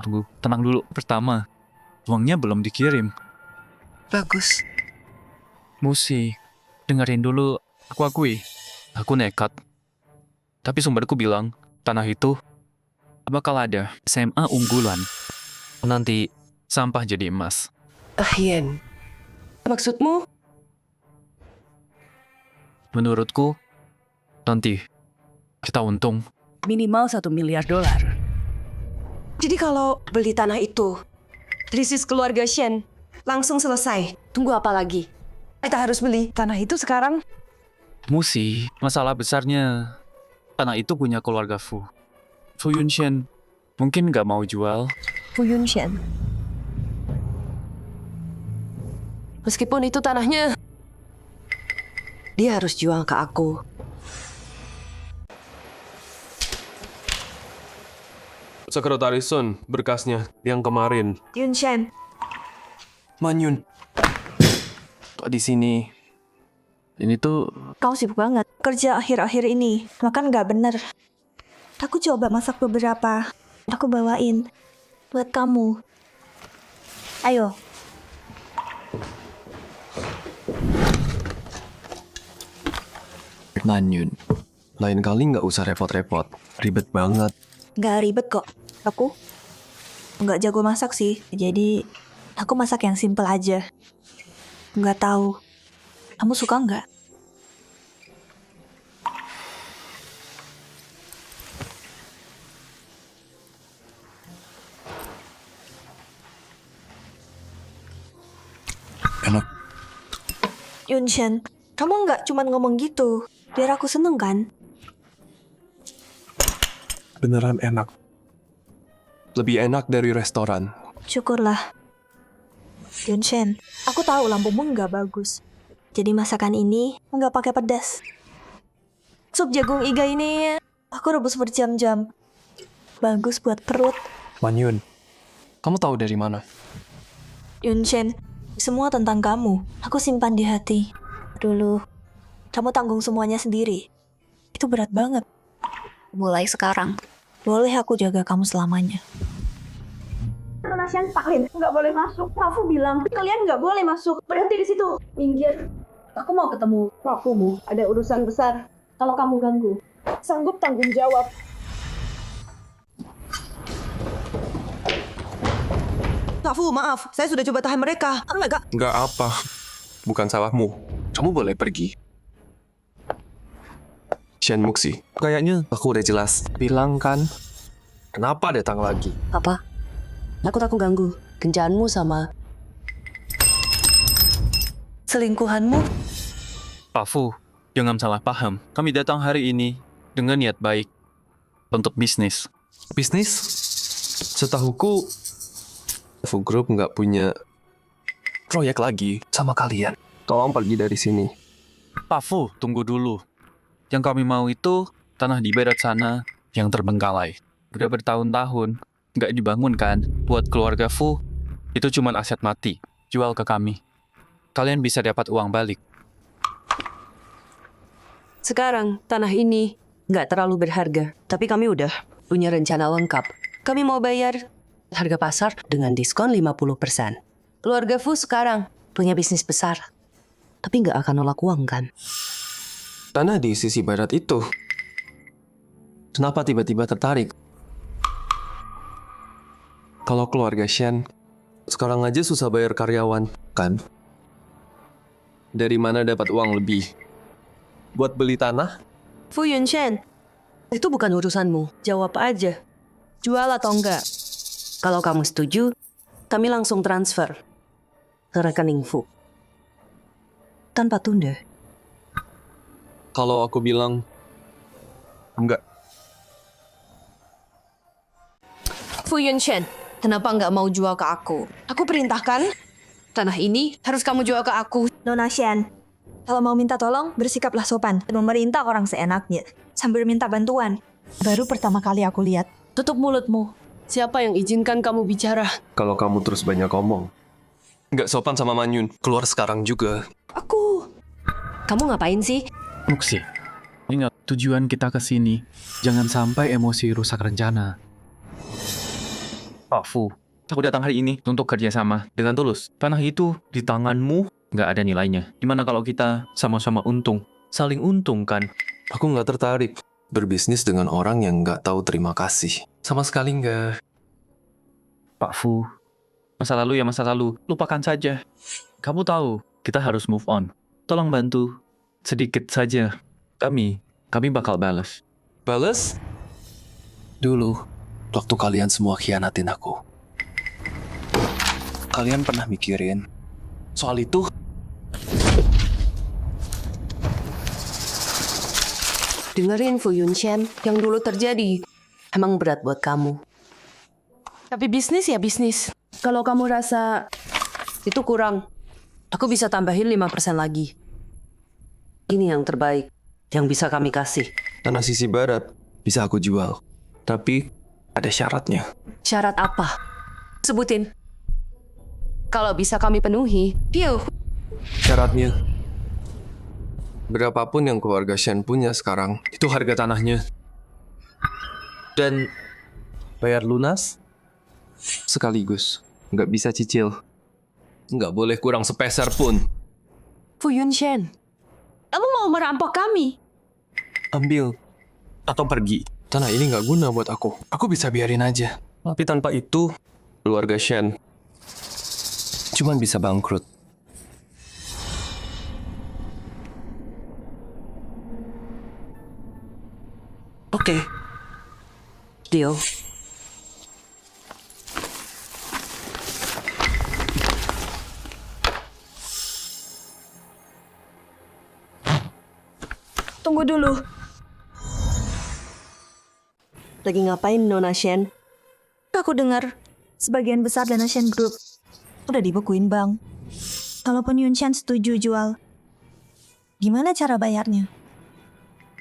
tunggu, tenang dulu. Pertama, uangnya belum dikirim. Bagus. Muxi, dengerin dulu. Aku akui, aku nekat. Tapi sumberku bilang, tanah itu bakal ada SMA unggulan. Nanti sampah jadi emas. Yen, maksudmu? Menurutku, nanti kita untung. Minimal $1 miliar. Jadi kalau beli tanah itu, krisis keluarga Shen langsung selesai. Tunggu apa lagi? Kita harus beli tanah itu sekarang. Musi, masalah besarnya tanah itu punya keluarga Fu. Fu Yunshen mungkin nggak mau jual. Fu Yunshen. Meskipun itu tanahnya, dia harus jual ke aku. Sekretaris Sun, berkasnya yang kemarin. Yunshen. Manyun. Kok di sini? Ini tuh Kau sibuk banget. Kerja akhir-akhir ini. Makan nggak bener. Aku coba masak beberapa. Aku bawain. Buat kamu. Ayo. Manyun. Lain kali nggak usah repot-repot. Ribet banget. Nggak ribet kok. Aku nggak jago masak sih. Jadi aku masak yang simple aja. Nggak tahu. Kamu suka nggak? Enak. Yunshen, kamu nggak cuma ngomong gitu. Biar aku seneng kan? Beneran enak. Lebih enak dari restoran. Syukurlah. Yunshen, aku tahu lampumu nggak bagus. Jadi masakan ini nggak pakai pedas. Sup jagung iga ini aku rebus berjam-jam. Bagus buat perut. Manyun, kamu tahu dari mana? Yunshen, semua tentang kamu. Aku simpan di hati. Dulu, kamu tanggung semuanya sendiri. Itu berat banget. Mulai sekarang. Boleh aku jaga kamu selamanya. Nasian Pak Lin nggak boleh masuk. Mafu bilang kalian nggak boleh masuk. Berhenti di situ. Minggir. Aku mau ketemu papumu. Ada urusan besar. Kalau kamu ganggu, sanggup tanggung jawab. Pak Fu, maaf. Saya sudah coba tahan mereka. Enggak. Nggak apa. Bukan salahmu. Kamu boleh pergi. Shen Muxi, kayaknya aku udah jelas. Bilang kan, kenapa datang lagi? Apa? Aku ganggu. Kencaanmu sama selingkuhanmu. Pak Fu, jangan salah paham. Kami datang hari ini dengan niat baik untuk bisnis. Bisnis? Setahuku, Fu Group nggak punya proyek lagi sama kalian. Tolong pergi dari sini. Pak Fu, tunggu dulu. Yang kami mau itu tanah di barat sana yang terbengkalai. Udah bertahun-tahun, nggak dibangun kan? Buat keluarga Fu, itu cuma aset mati. Jual ke kami. Kalian bisa dapat uang balik. Sekarang, tanah ini nggak terlalu berharga. Tapi kami udah punya rencana lengkap. Kami mau bayar harga pasar dengan diskon 50%. Keluarga Fu sekarang punya bisnis besar. Tapi nggak akan nolak uang kan? Tanah di sisi barat itu. Kenapa tiba-tiba tertarik? Kalau keluarga Shen, sekarang aja susah bayar karyawan, kan? Dari mana dapat uang lebih? Buat beli tanah? Fu Yunshen, itu bukan urusanmu. Jawab aja. Jual atau enggak? Kalau kamu setuju, kami langsung transfer ke rekening Fu. Tanpa tunda. Kalau aku bilang enggak. Fu Yunshen, kenapa nggak mau jual ke aku? Aku perintahkan, tanah ini harus kamu jual ke aku. Nona Shen, kalau mau minta tolong, bersikaplah sopan. Memerintah orang seenaknya, sambil minta bantuan. Baru pertama kali aku lihat. Tutup mulutmu. Siapa yang izinkan kamu bicara? Kalau kamu terus banyak ngomong. Nggak sopan sama Manyun. Keluar sekarang juga. Kamu ngapain sih? Muxi, ingat tujuan kita ke sini. Jangan sampai emosi rusak rencana. Pak Fu, aku datang hari ini untuk kerjasama dengan tulus. Tanah itu di tanganmu nggak ada nilainya. Gimana kalau kita sama-sama untung? Saling untung kan? Aku nggak tertarik berbisnis dengan orang yang nggak tahu terima kasih. Sama sekali nggak. Pak Fu, masa lalu ya masa lalu. Lupakan saja. Kamu tahu, kita harus move on. Tolong bantu. Sedikit saja. Kami bakal balas. Balas? Dulu, waktu kalian semua khianatin aku. Kalian pernah mikirin soal itu? Dengerin Fu Yunchen, yang dulu terjadi emang berat buat kamu. Tapi bisnis ya bisnis. Kalau kamu rasa itu kurang, aku bisa tambahin 5% lagi. Ini yang terbaik yang bisa kami kasih. Tanah sisi barat bisa aku jual. Tapi ada syaratnya. Syarat apa? Sebutin. Kalau bisa kami penuhi, piu. Syaratnya, berapapun yang keluarga Shen punya sekarang, itu harga tanahnya. Dan bayar lunas sekaligus. Nggak bisa cicil. Nggak boleh kurang sepeser pun. Fu Yunchen, kamu mau merampok kami? Ambil atau pergi. Tanah ini nggak guna buat aku. Aku bisa biarin aja. Tapi tanpa itu, keluarga Shen cuman bisa bangkrut. Oke. Deal. Tunggu dulu. Lagi ngapain Nona Shen? Aku dengar sebagian besar dana Shen Group udah dibekuin bank. Kalaupun Yunshan setuju jual, gimana cara bayarnya?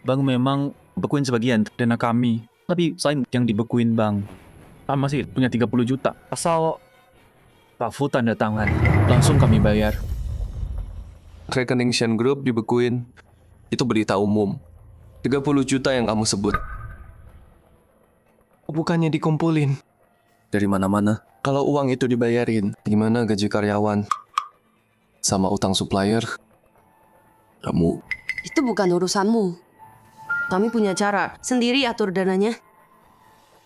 Bang memang bekuin sebagian dana kami, tapi selain yang dibekuin bang, masih punya 30 juta. Asal Pak Fu tanda tangan, langsung kami bayar. Rekening Shen Group dibekuin. Itu berita umum. 30 juta yang kamu sebut. Bukannya dikumpulin dari mana-mana. Kalau uang itu dibayarin, gimana gaji karyawan? Sama utang supplier? Kamu. Itu bukan urusanmu. Kami punya cara sendiri atur dananya.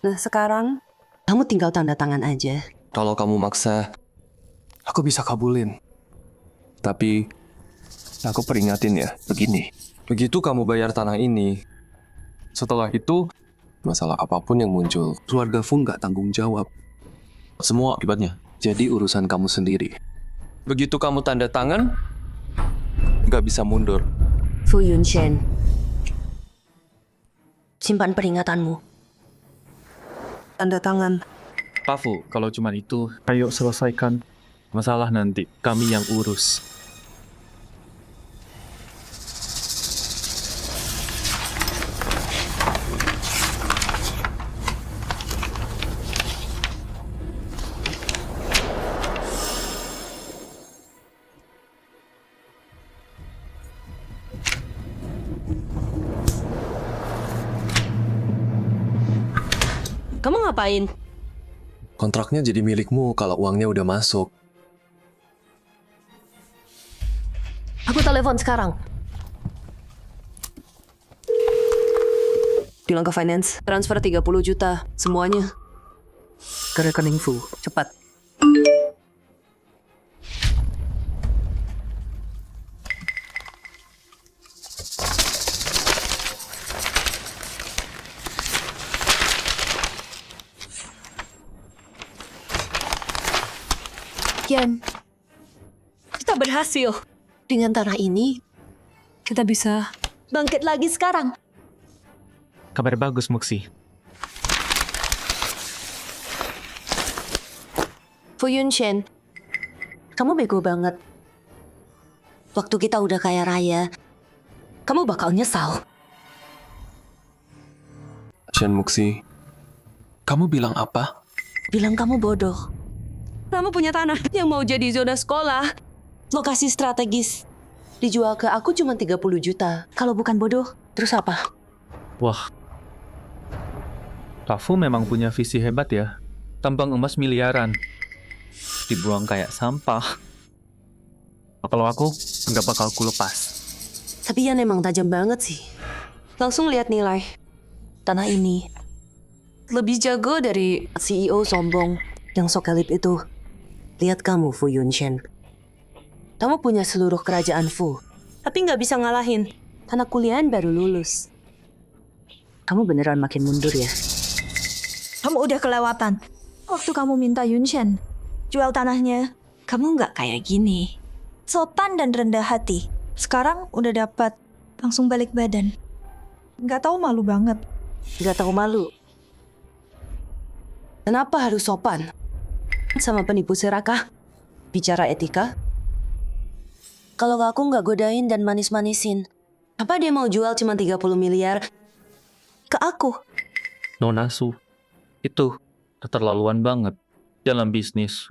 Nah sekarang, kamu tinggal tanda tangan aja. Kalau kamu maksa, aku bisa kabulin. Tapi, aku peringatin ya, begini. Begitu kamu bayar tanah ini, setelah itu, masalah apapun yang muncul, keluarga Fu nggak tanggung jawab. Semua akibatnya jadi urusan kamu sendiri. Begitu kamu tanda tangan, nggak bisa mundur. Fu Yunchen, simpan peringatanmu. Tanda tangan. Pak Fu, kalau cuma itu, ayo selesaikan masalah nanti. Kami yang urus. Kamu ngapain? Kontraknya jadi milikmu kalau uangnya udah masuk. Aku telepon sekarang. Bilang ke finance, transfer 30 juta, semuanya. Ke rekening Fu, cepat. Kian, kita berhasil. Dengan tanah ini, kita bisa Bangkit lagi sekarang. Kabar bagus, Muxi. Fu Yunchen, kamu bego banget. Waktu kita udah kaya raya, kamu bakal nyesal. Shen Muxi, kamu bilang apa? Bilang kamu bodoh. Kamu punya tanah yang mau jadi zona sekolah. Lokasi strategis. Dijual ke aku cuma 30 juta. Kalau bukan bodoh, terus apa? Wah. Pak Fu memang punya visi hebat ya. Tambang emas miliaran. Dibuang kayak sampah. Kalau aku, nggak bakal ku lepas. Tapi Yan emang tajam banget sih. Langsung lihat nilai. Tanah ini lebih jago dari CEO sombong yang sok elit itu. Lihat kamu, Fu Yunchen. Kamu punya seluruh kerajaan Fu. Tapi nggak bisa ngalahin. Anak kuliahan baru lulus. Kamu beneran makin mundur ya? Kamu udah kelewatan. Waktu kamu minta Yunshen jual tanahnya, kamu nggak kayak gini. Sopan dan rendah hati. Sekarang udah dapat, langsung balik badan. Nggak tahu malu banget. Nggak tahu malu. Kenapa harus sopan? Sama penipu serakah? Bicara etika? Kalau aku nggak godain dan manis-manisin, apa dia mau jual cuma 30 miliar ke aku? Nona Su, itu keterlaluan banget dalam bisnis.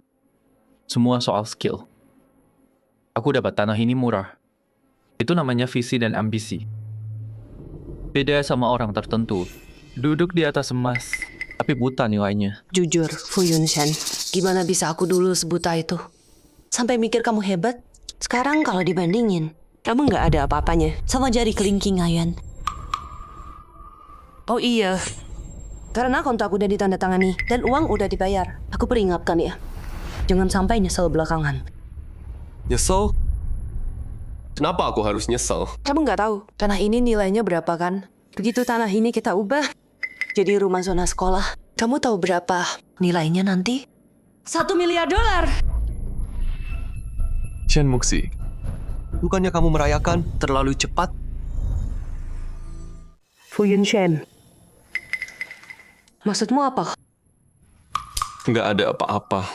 Semua soal skill. Aku dapat tanah ini murah. Itu namanya visi dan ambisi. Beda sama orang tertentu. Duduk di atas emas, tapi buta nilainya. Jujur, Fu Yunshen, gimana bisa aku dulu sebuta itu? Sampai mikir kamu hebat. Sekarang kalau dibandingin, kamu nggak ada apa-apanya. Sama jari kelingking Ayan. Oh iya, karena kontrak udah ditandatangani dan uang udah dibayar. Aku peringatkan ya, jangan sampai nyesel belakangan. Nyesel? Kenapa aku harus nyesel? Kamu nggak tahu tanah ini nilainya berapa kan? Begitu tanah ini kita ubah jadi rumah zona sekolah. Kamu tahu berapa nilainya nanti? 1 miliar dolar. Shen Muxi, bukannya kamu merayakan terlalu cepat? Fu Yunshen, maksudmu apa? Nggak ada apa-apa.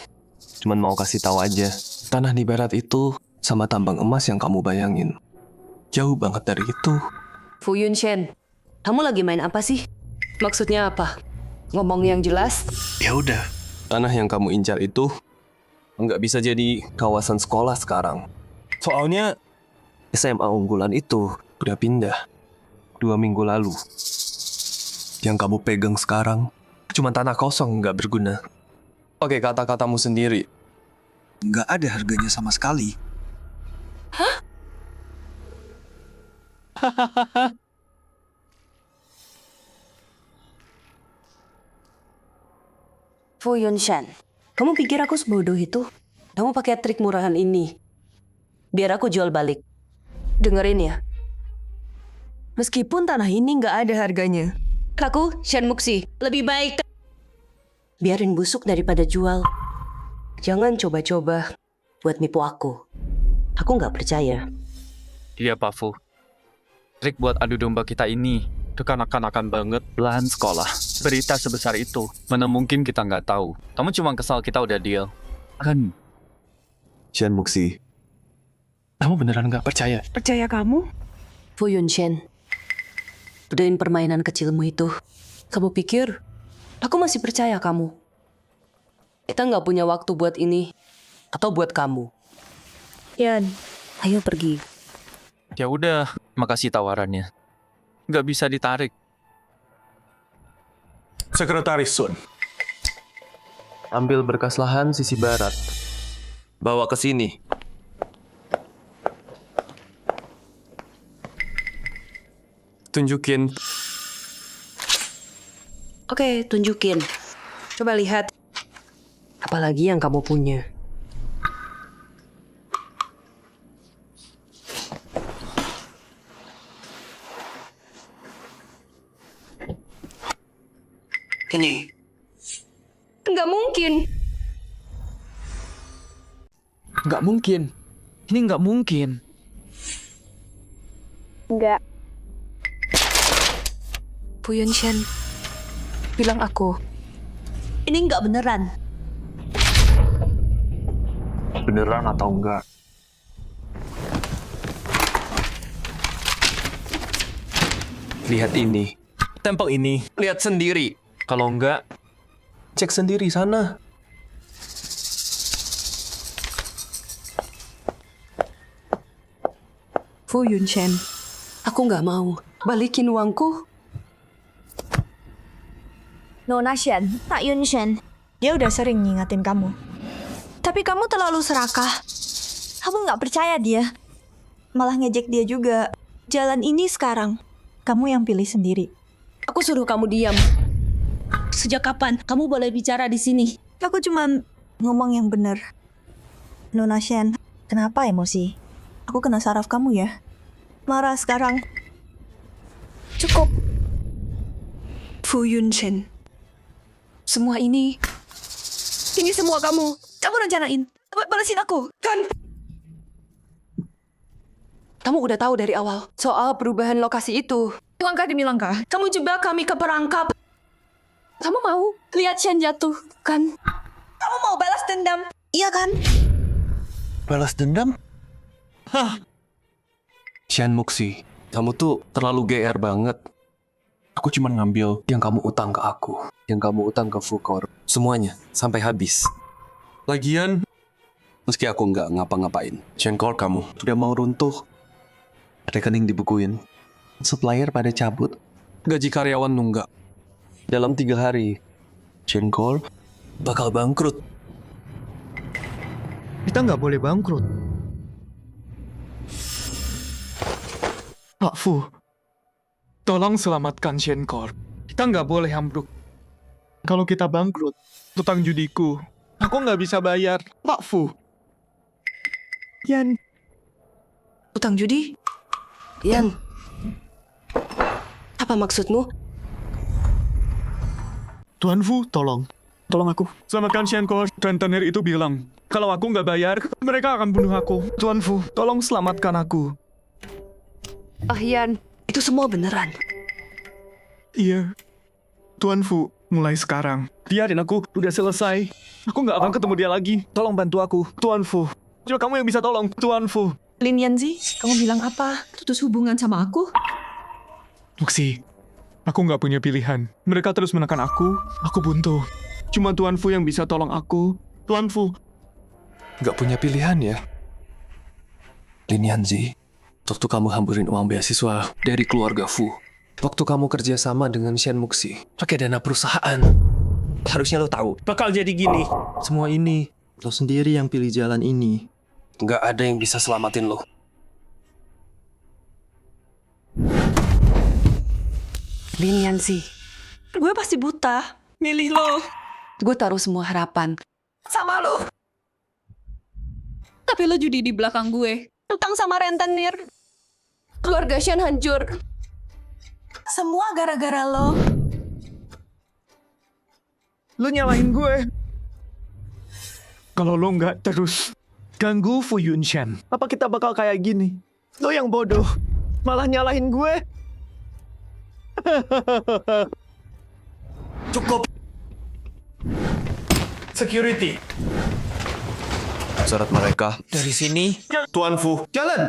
Cuman mau kasih tahu aja. Tanah di barat itu sama tambang emas yang kamu bayangin. Jauh banget dari itu. Fu Yunshen, kamu lagi main apa sih? Maksudnya apa? Ngomong yang jelas? Ya udah. Tanah yang kamu incar itu nggak bisa jadi kawasan sekolah sekarang. Soalnya SMA unggulan itu udah pindah 2 minggu lalu. Yang kamu pegang sekarang cuma tanah kosong nggak berguna. Pakai kata-katamu sendiri. Nggak ada harganya sama sekali. Hah? Fu Yunshen, kamu pikir aku sebodoh itu? Kamu pakai trik murahan ini biar aku jual balik. Dengerin ya. Meskipun tanah ini nggak ada harganya, aku, Shen Muxi, lebih baik biarin busuk daripada jual. Jangan coba-coba buat nipu aku. Aku nggak percaya. Iya, Pak Fu. Trik buat adu domba kita ini itu kanak-kanakan banget belahan sekolah. Berita sebesar itu, mana mungkin kita nggak tahu. Kamu cuma kesal kita udah deal. Kan? Shen Muxi, Kamu beneran nggak percaya? Percaya kamu? Fu Yunshen, udahin permainan kecilmu itu. Kamu pikir aku masih percaya kamu? Kita nggak punya waktu buat ini atau buat kamu. Yan, ayo pergi. Ya udah, makasih tawarannya. Nggak bisa ditarik. Sekretaris Sun. Ambil berkas lahan sisi barat. Bawa ke sini. Tunjukin. Oke, tunjukin. Coba lihat. Apalagi yang kamu punya. Ini. Nggak mungkin. Nggak mungkin. Ini nggak mungkin. Nggak. Fu Yunshen, bilang aku. Ini nggak beneran. Beneran atau enggak? Lihat ini. Tempel ini. Lihat sendiri. Kalau enggak, cek sendiri sana. Fu Yunshen, aku nggak mau. Balikin uangku. Nona Shen, Pak Yunshen, dia udah sering ngingatin kamu. Tapi kamu terlalu serakah. Kamu nggak percaya dia. Malah ngejek dia juga. Jalan ini sekarang, kamu yang pilih sendiri. Aku suruh kamu diam. Sejak kapan kamu boleh bicara di sini? Aku cuma ngomong yang benar. Nona Shen, kenapa emosi? Aku kena saraf kamu ya? marah sekarang. Cukup. Fu Yunchen. Semua ini semua kamu. Kamu rencanain. Balasin aku, kan? Kamu udah tahu dari awal soal perubahan lokasi itu. Langkah demi langkah. Kamu jebak kami ke perangkap. Kamu mau lihat Shen jatuh, kan? Kamu mau balas dendam, iya kan? Balas dendam? Shen Muxi, kamu tuh terlalu GR banget. Aku cuma ngambil yang kamu utang ke aku, yang kamu utang ke Fukor. Semuanya, sampai habis. Lagian, meski aku nggak ngapa-ngapain, Shenkor kamu udah mau runtuh. Rekening dibukuin, supplier pada cabut, gaji karyawan nunggak. Dalam 3 hari, Shenkor bakal bangkrut. Kita nggak boleh bangkrut. Pak Fu, tolong selamatkan Shenkor. Kita nggak boleh ambruk. Kalau kita bangkrut, utang judiku, aku nggak bisa bayar. Pak Fu. Yan. Utang judi? Yan. Apa maksudmu? Tuan Fu, tolong. Tolong aku. Selamatkan Shenkor. Rentenir itu bilang, kalau aku nggak bayar, mereka akan bunuh aku. Tuan Fu, tolong selamatkan aku. Yan, itu semua beneran. Iya. Tuan Fu, mulai sekarang, dia dan aku udah selesai. Aku nggak akan ketemu dia lagi. Tolong bantu aku, Tuan Fu. Cuma kamu yang bisa tolong, Tuan Fu. Lin Yanzi, kamu bilang apa? Putus hubungan sama aku? Muxi, aku nggak punya pilihan. Mereka terus menekan aku buntu. Cuma Tuan Fu yang bisa tolong aku. Tuan Fu. Nggak punya pilihan ya? Lin Yanzi, waktu kamu hamburin uang beasiswa dari keluarga Fu, waktu kamu kerja sama dengan Shen Muxi, pakai dana perusahaan, harusnya lo tahu bakal jadi gini. Semua ini, lo sendiri yang pilih jalan ini. Nggak ada yang bisa selamatin lo. Lin Yanzi, gue pasti buta. Milih lo. Gue taruh semua harapan sama lo. Tapi lo judi di belakang gue. Utang sama rentenir. Keluarga Shen hancur. Semua gara-gara lo. Lo nyalahin gue. Kalau lo nggak terus ganggu Fu Yunchen, apa kita bakal kayak gini? Lo yang bodoh, malah nyalahin gue. Cukup. Security. Syarat mereka. Dari sini. Tuan Fu, jalan.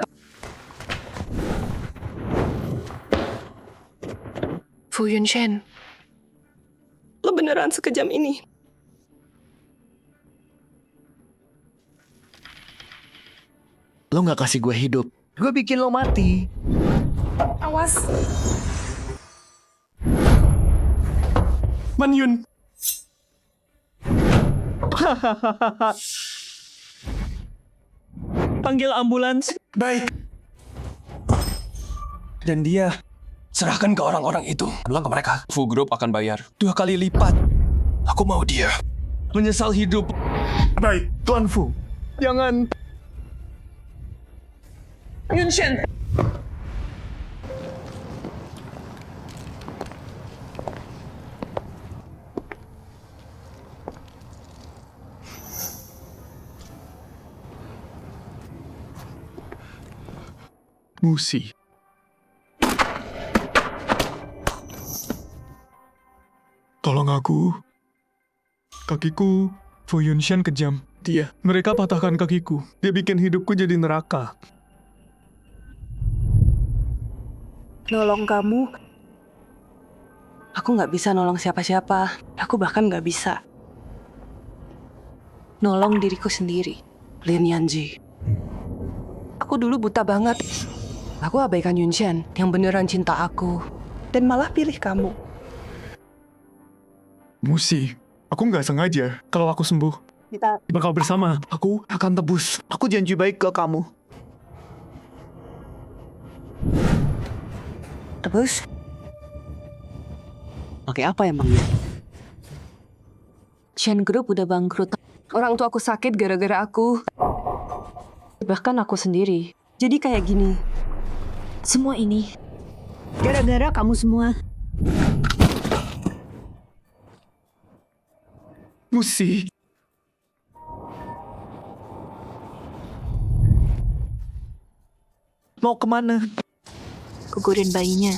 Fu Yunchen, lo beneran sekejam ini? Lo nggak kasih gue hidup, gue bikin lo mati. Awas. Man Yun. Panggil ambulans. Baik. Dan dia serahkan ke orang-orang itu. Bilang ke mereka, Fu Group akan bayar 2 kali lipat. Aku mau dia menyesal hidup. Baik, Tuan Fu. Jangan. Yunchen. Musi. Tolong aku. Kakiku, Fu Yunchen kejam. Mereka patahkan kakiku. Dia bikin hidupku jadi neraka. Nolong kamu. Aku nggak bisa nolong siapa-siapa. Aku bahkan nggak bisa nolong diriku sendiri. Lin Yanzi. Aku dulu buta banget. Aku abaikan Yunchen yang beneran cinta aku. Dan malah pilih kamu. Musi, aku nggak sengaja. Kalau aku sembuh, Kita bakal bersama. Aku akan tebus. Aku janji baik ke kamu. tebus. Pakai apa emangnya? Shen Group udah bangkrut. Orang tua aku sakit gara-gara aku. Bahkan aku sendiri. Jadi kayak gini. Semua ini gara-gara kamu semua. Musi. Mau kemana? Gugurin bayinya.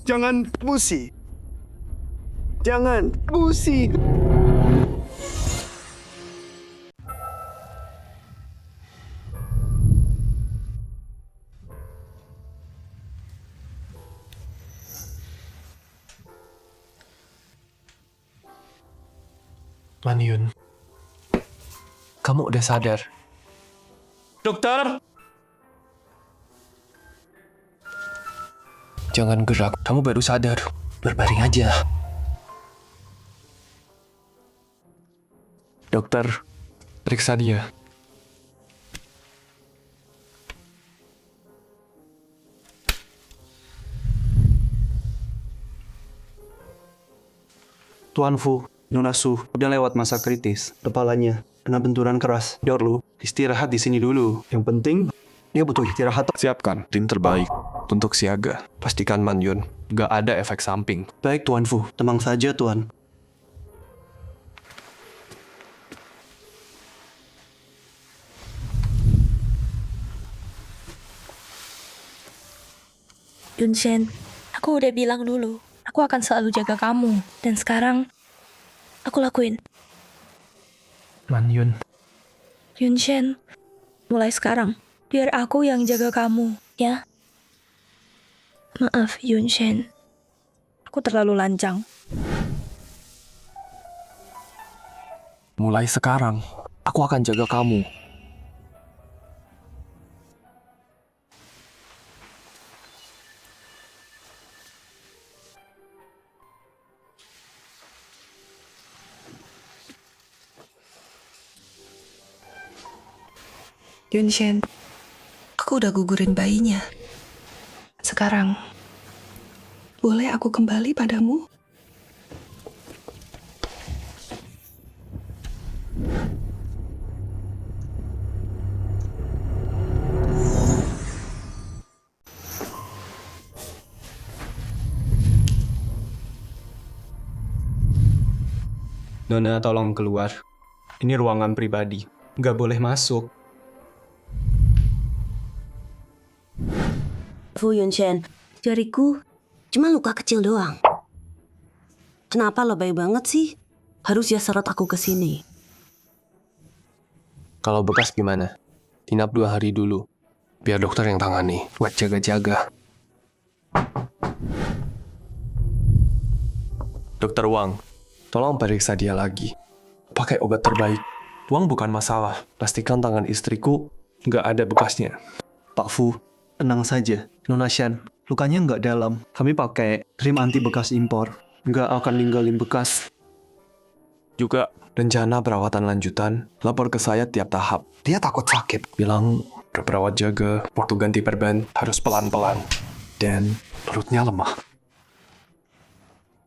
Jangan, Musi. Jangan, Musi. Manyun, kamu udah sadar? Dokter! Jangan gerak, kamu baru sadar. Berbaring aja. Dokter, periksa dia. Tuan Fu, Nona Su udah lewat masa kritis. Kepalanya kena benturan keras. Dorlu, istirahat di sini dulu. Yang penting, dia butuh istirahat. Siapkan tim terbaik untuk siaga. Pastikan Manyun gak ada efek samping. Baik, Tuan Fu. Tenang saja, Tuan. Yunshen, aku udah bilang dulu, aku akan selalu jaga kamu. Dan sekarang, aku lakuin. Manyun, Yunshen, mulai sekarang, biar aku yang jaga kamu, ya? Maaf, Yunshen. Aku terlalu lancang. mulai sekarang, aku akan jaga kamu. Yunshen, aku udah gugurin bayinya. Sekarang, boleh aku kembali padamu? Nona, tolong keluar. Ini ruangan pribadi. Nggak boleh masuk. Fu Yunshen, jariku cuma luka kecil doang. Kenapa lebay banget sih? Harus ya seret aku ke sini. Kalau bekas gimana? Inap 2 hari dulu. Biar dokter yang tangani. Buat jaga-jaga. Dokter Wang, tolong periksa dia lagi. Pakai obat terbaik. Uang bukan masalah. Pastikan tangan istriku nggak ada bekasnya. Pak Fu, tenang saja. Nona Shan, lukanya nggak dalam. Kami pakai krim anti bekas impor. Nggak akan ninggalin bekas. Juga rencana perawatan lanjutan, lapor ke saya tiap tahap. Dia takut sakit. Bilang ke perawat jaga, waktu ganti perban harus pelan-pelan. Dan perutnya lemah.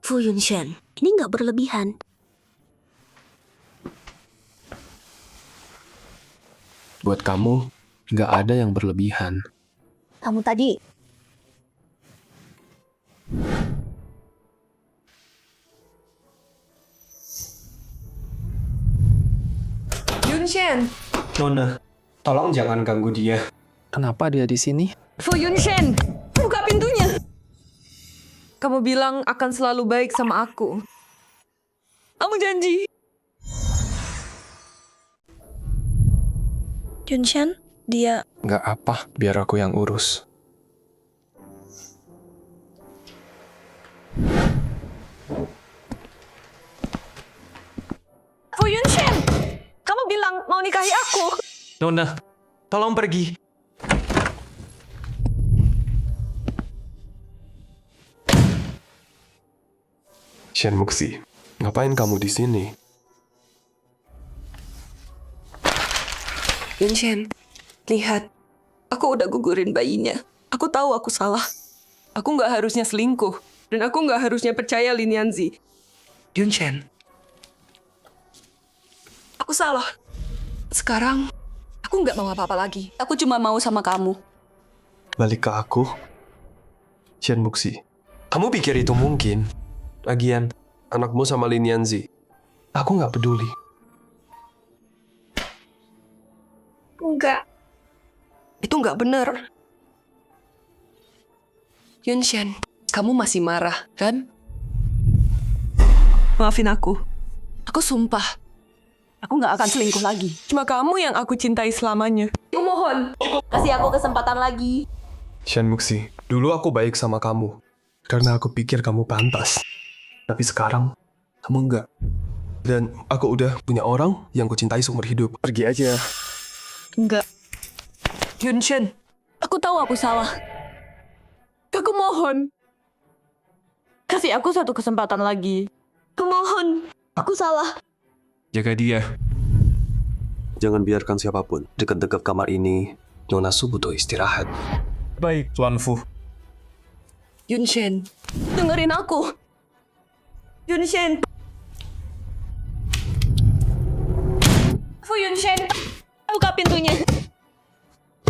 Fu Yunshen, ini nggak berlebihan. Buat kamu, nggak ada yang berlebihan. Kamu tadi. Yunshen! Nona, tolong jangan ganggu dia. Kenapa dia di sini? Fu Yunshen! Buka pintunya! Kamu bilang akan selalu baik sama aku. Kamu janji. Yunshen, dia... Nggak apa, biar aku yang urus. Fu Yunshen! Kamu bilang mau nikahi aku. Nona, tolong pergi. Shen Muxi, ngapain kamu di sini? Yunshen, lihat. Aku udah gugurin bayinya. Aku tahu aku salah. Aku nggak harusnya selingkuh. Dan aku nggak harusnya percaya Lin Yanzi. Yunshen. Aku salah. Sekarang, aku nggak mau apa-apa lagi. Aku cuma mau sama kamu. balik ke aku? Shen Muxi, kamu pikir itu mungkin? Lagian, anakmu sama Lin Yanzi, aku nggak peduli. Enggak. Itu enggak benar. Yunshen, kamu masih marah, kan? Maafin aku. Aku sumpah. Aku nggak akan selingkuh lagi. Cuma kamu yang aku cintai selamanya. Aku mohon, kasih aku kesempatan lagi. Shen Muxi, dulu aku baik sama kamu karena aku pikir kamu pantas. Tapi sekarang, kamu enggak. Dan aku udah punya orang yang ku cintai seumur hidup. Pergi aja. Enggak. Yunshen, aku tahu aku salah. Aku mohon. Kasih aku satu kesempatan lagi. Aku mohon. Aku salah. Jaga dia. Jangan biarkan siapapun dekat-dekat kamar ini. Nona Su butuh istirahat. Baik, Tuan Fu. Yunshen, dengerin aku. Yunshen. Fu Yunshen, buka pintunya.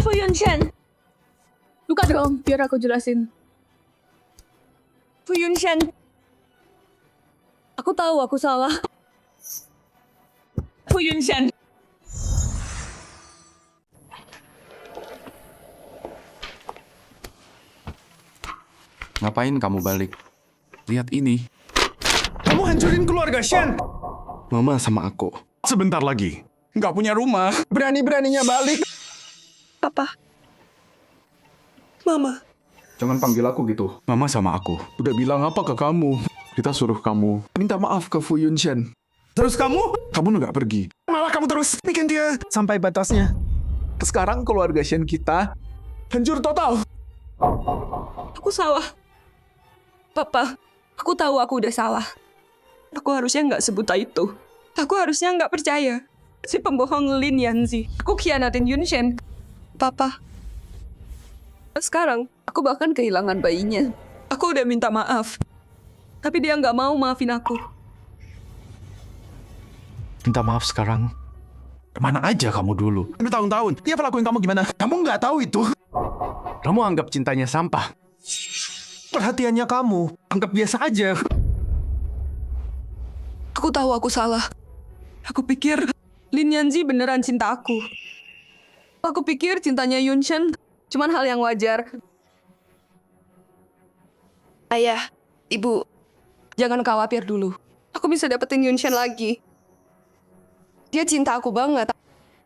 Fu Yunshen. Buka dong, biar aku jelasin. Fu Yunshen. Aku tahu aku salah. Fu Yunshen. Ngapain kamu balik? Lihat ini. Kamu hancurin keluarga Shen. Mama sama aku. Sebentar lagi. Nggak punya rumah. Berani-beraninya balik. Papa. Mama. Jangan panggil aku gitu. Mama sama aku. Udah bilang apa ke kamu? Kita suruh kamu minta maaf ke Fu Yunshen. Terus kamu nggak pergi. Malah kamu terus bikin dia sampai batasnya. Sekarang keluarga Shen kita hancur total. Aku salah. Papa, aku tahu aku udah salah. Aku harusnya nggak sebuta itu. Aku harusnya nggak percaya. Si pembohong Lin Yanzi. Aku khianatin Yunshen. Papa. Sekarang, aku bahkan kehilangan bayinya. Aku udah minta maaf. Tapi dia nggak mau maafin aku. Minta maaf sekarang. Kemana aja kamu dulu? Bertahun-tahun. Dia pelakuin kamu gimana? Kamu nggak tahu itu. Kamu anggap cintanya sampah. Perhatiannya kamu anggap biasa aja. Aku tahu aku salah. Aku pikir Lin Yanzi beneran cinta aku. Aku pikir cintanya Yunshen cuman hal yang wajar. Ayah, Ibu, jangan khawatir dulu. Aku bisa dapetin Yunshen lagi. Dia cinta aku banget.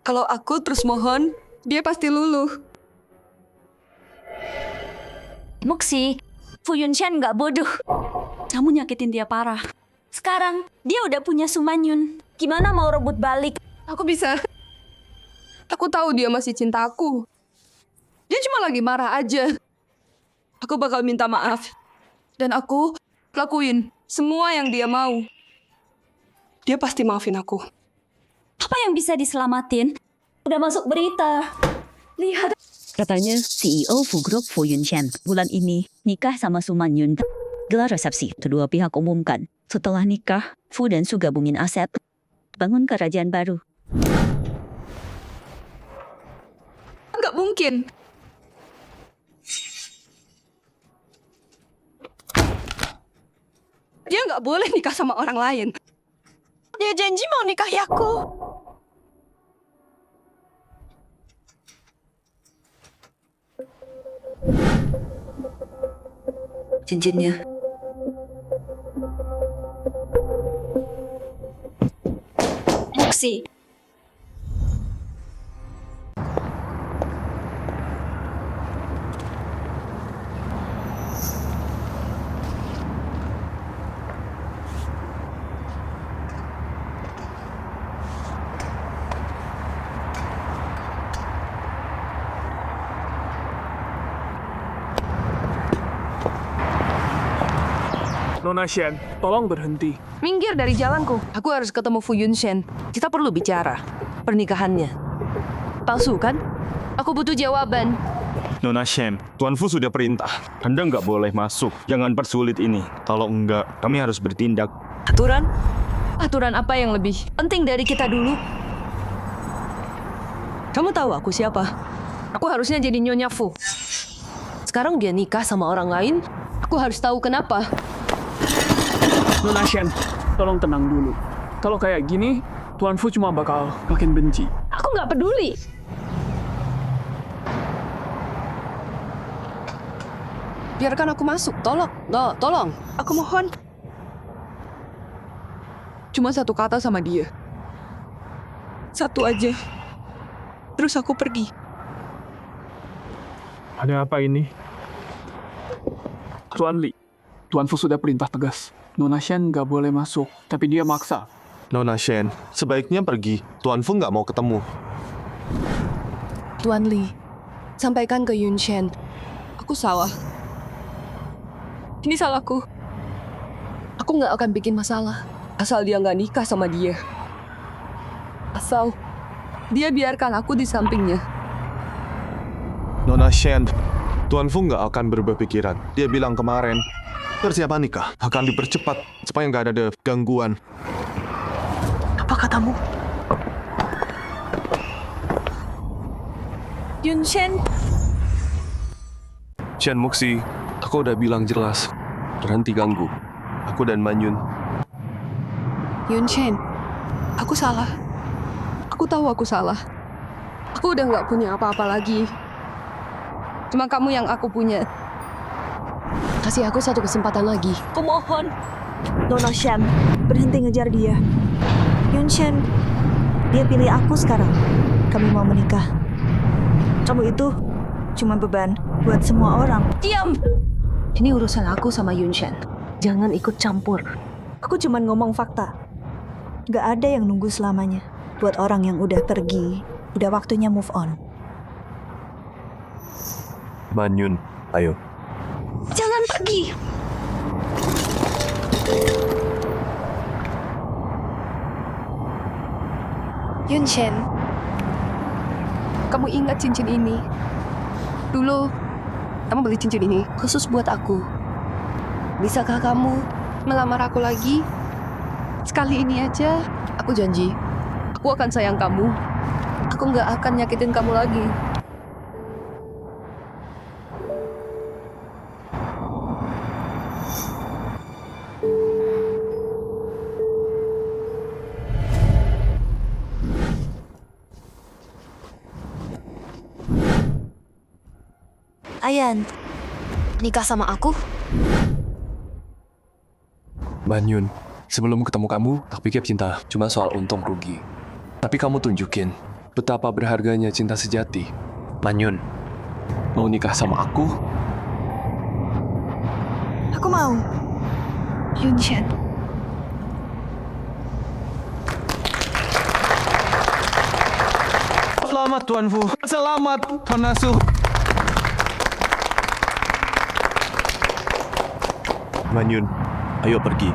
Kalau aku terus mohon, dia pasti luluh. Muxi, Fu Yunshen nggak bodoh. Kamu nyakitin dia parah. Sekarang, dia udah punya Sumanyun. Gimana mau rebut balik? Aku bisa. Aku tahu dia masih cinta aku. Dia cuma lagi marah aja. Aku bakal minta maaf. Dan aku lakuin semua yang dia mau. Dia pasti maafin aku. Apa yang bisa diselamatin? Udah masuk berita. Lihat. Katanya CEO Fu Group Fu Yunshen bulan ini nikah sama Sumanyun. Gelar resepsi, kedua pihak umumkan. Setelah nikah, Fu dan Su gabungin aset, bangun kerajaan baru. Nggak mungkin. Dia nggak boleh nikah sama orang lain. Dia janji mau nikahi aku. Cincinnya. Muxi. Nona Shen, tolong berhenti. Minggir dari jalanku. Aku harus ketemu Fu Yunshen. Kita perlu bicara. Pernikahannya. Palsu kan? Aku butuh jawaban. Nona Shen, Tuan Fu sudah perintah. Anda nggak boleh masuk. Jangan persulit ini. Kalau enggak, kami harus bertindak. Aturan? Aturan apa yang lebih penting dari kita dulu? Kamu tahu aku siapa? Aku harusnya jadi Nyonya Fu. Sekarang dia nikah sama orang lain. Aku harus tahu kenapa. Nona Shen, tolong tenang dulu. Kalau kayak gini, Tuan Fu cuma bakal makin benci. Aku nggak peduli. Biarkan aku masuk, tolong. Tolong. Aku mohon. Cuma satu kata sama dia. Satu aja. Terus aku pergi. Ada apa ini? Tuan Li, Tuan Fu sudah perintah tegas. Nona Shen nggak boleh masuk, tapi dia maksa. Nona Shen, sebaiknya pergi. Tuan Fu nggak mau ketemu. Tuan Li, sampaikan ke Yun Shen. Aku salah. Ini salahku. Aku nggak akan bikin masalah. Asal dia nggak nikah sama dia. Asal dia biarkan aku di sampingnya. Nona Shen, Tuan Fu nggak akan berubah pikiran. Dia bilang kemarin, persiapan nikah akan dipercepat supaya nggak ada gangguan. Apa katamu? Yun Shen, Shen Muxi, aku udah bilang jelas. Berhenti ganggu. Aku dan Manyun. Yun Shen, aku salah. Aku tahu aku salah. Aku udah nggak punya apa-apa lagi. Cuma kamu yang aku punya. Kasih aku satu kesempatan lagi. aku mohon. Nona Shen, berhenti ngejar dia. Yun Shen, dia pilih aku sekarang. Kami mau menikah. Kamu itu cuma beban buat semua orang. Diam! Ini urusan aku sama Yun Shen. Jangan ikut campur. Aku cuma ngomong fakta. Gak ada yang nunggu selamanya. Buat orang yang udah pergi, udah waktunya move on. Manyun, ayo. Jangan pergi! Yun Shen, kamu ingat cincin ini? Dulu, kamu beli cincin ini khusus buat aku. Bisakah kamu melamar aku lagi? Sekali ini aja, aku janji. Aku akan sayang kamu. Aku nggak akan nyakitin kamu lagi. Ayan, nikah sama aku? Manyun, sebelum ketemu kamu, tak pikir cinta cuma soal untung rugi. Tapi kamu tunjukin betapa berharganya cinta sejati. Manyun, mau nikah sama aku? Aku mau. Yun Shen. Selamat Tuan Fu. Selamat Tuan Nasu. Manyun, ayo pergi.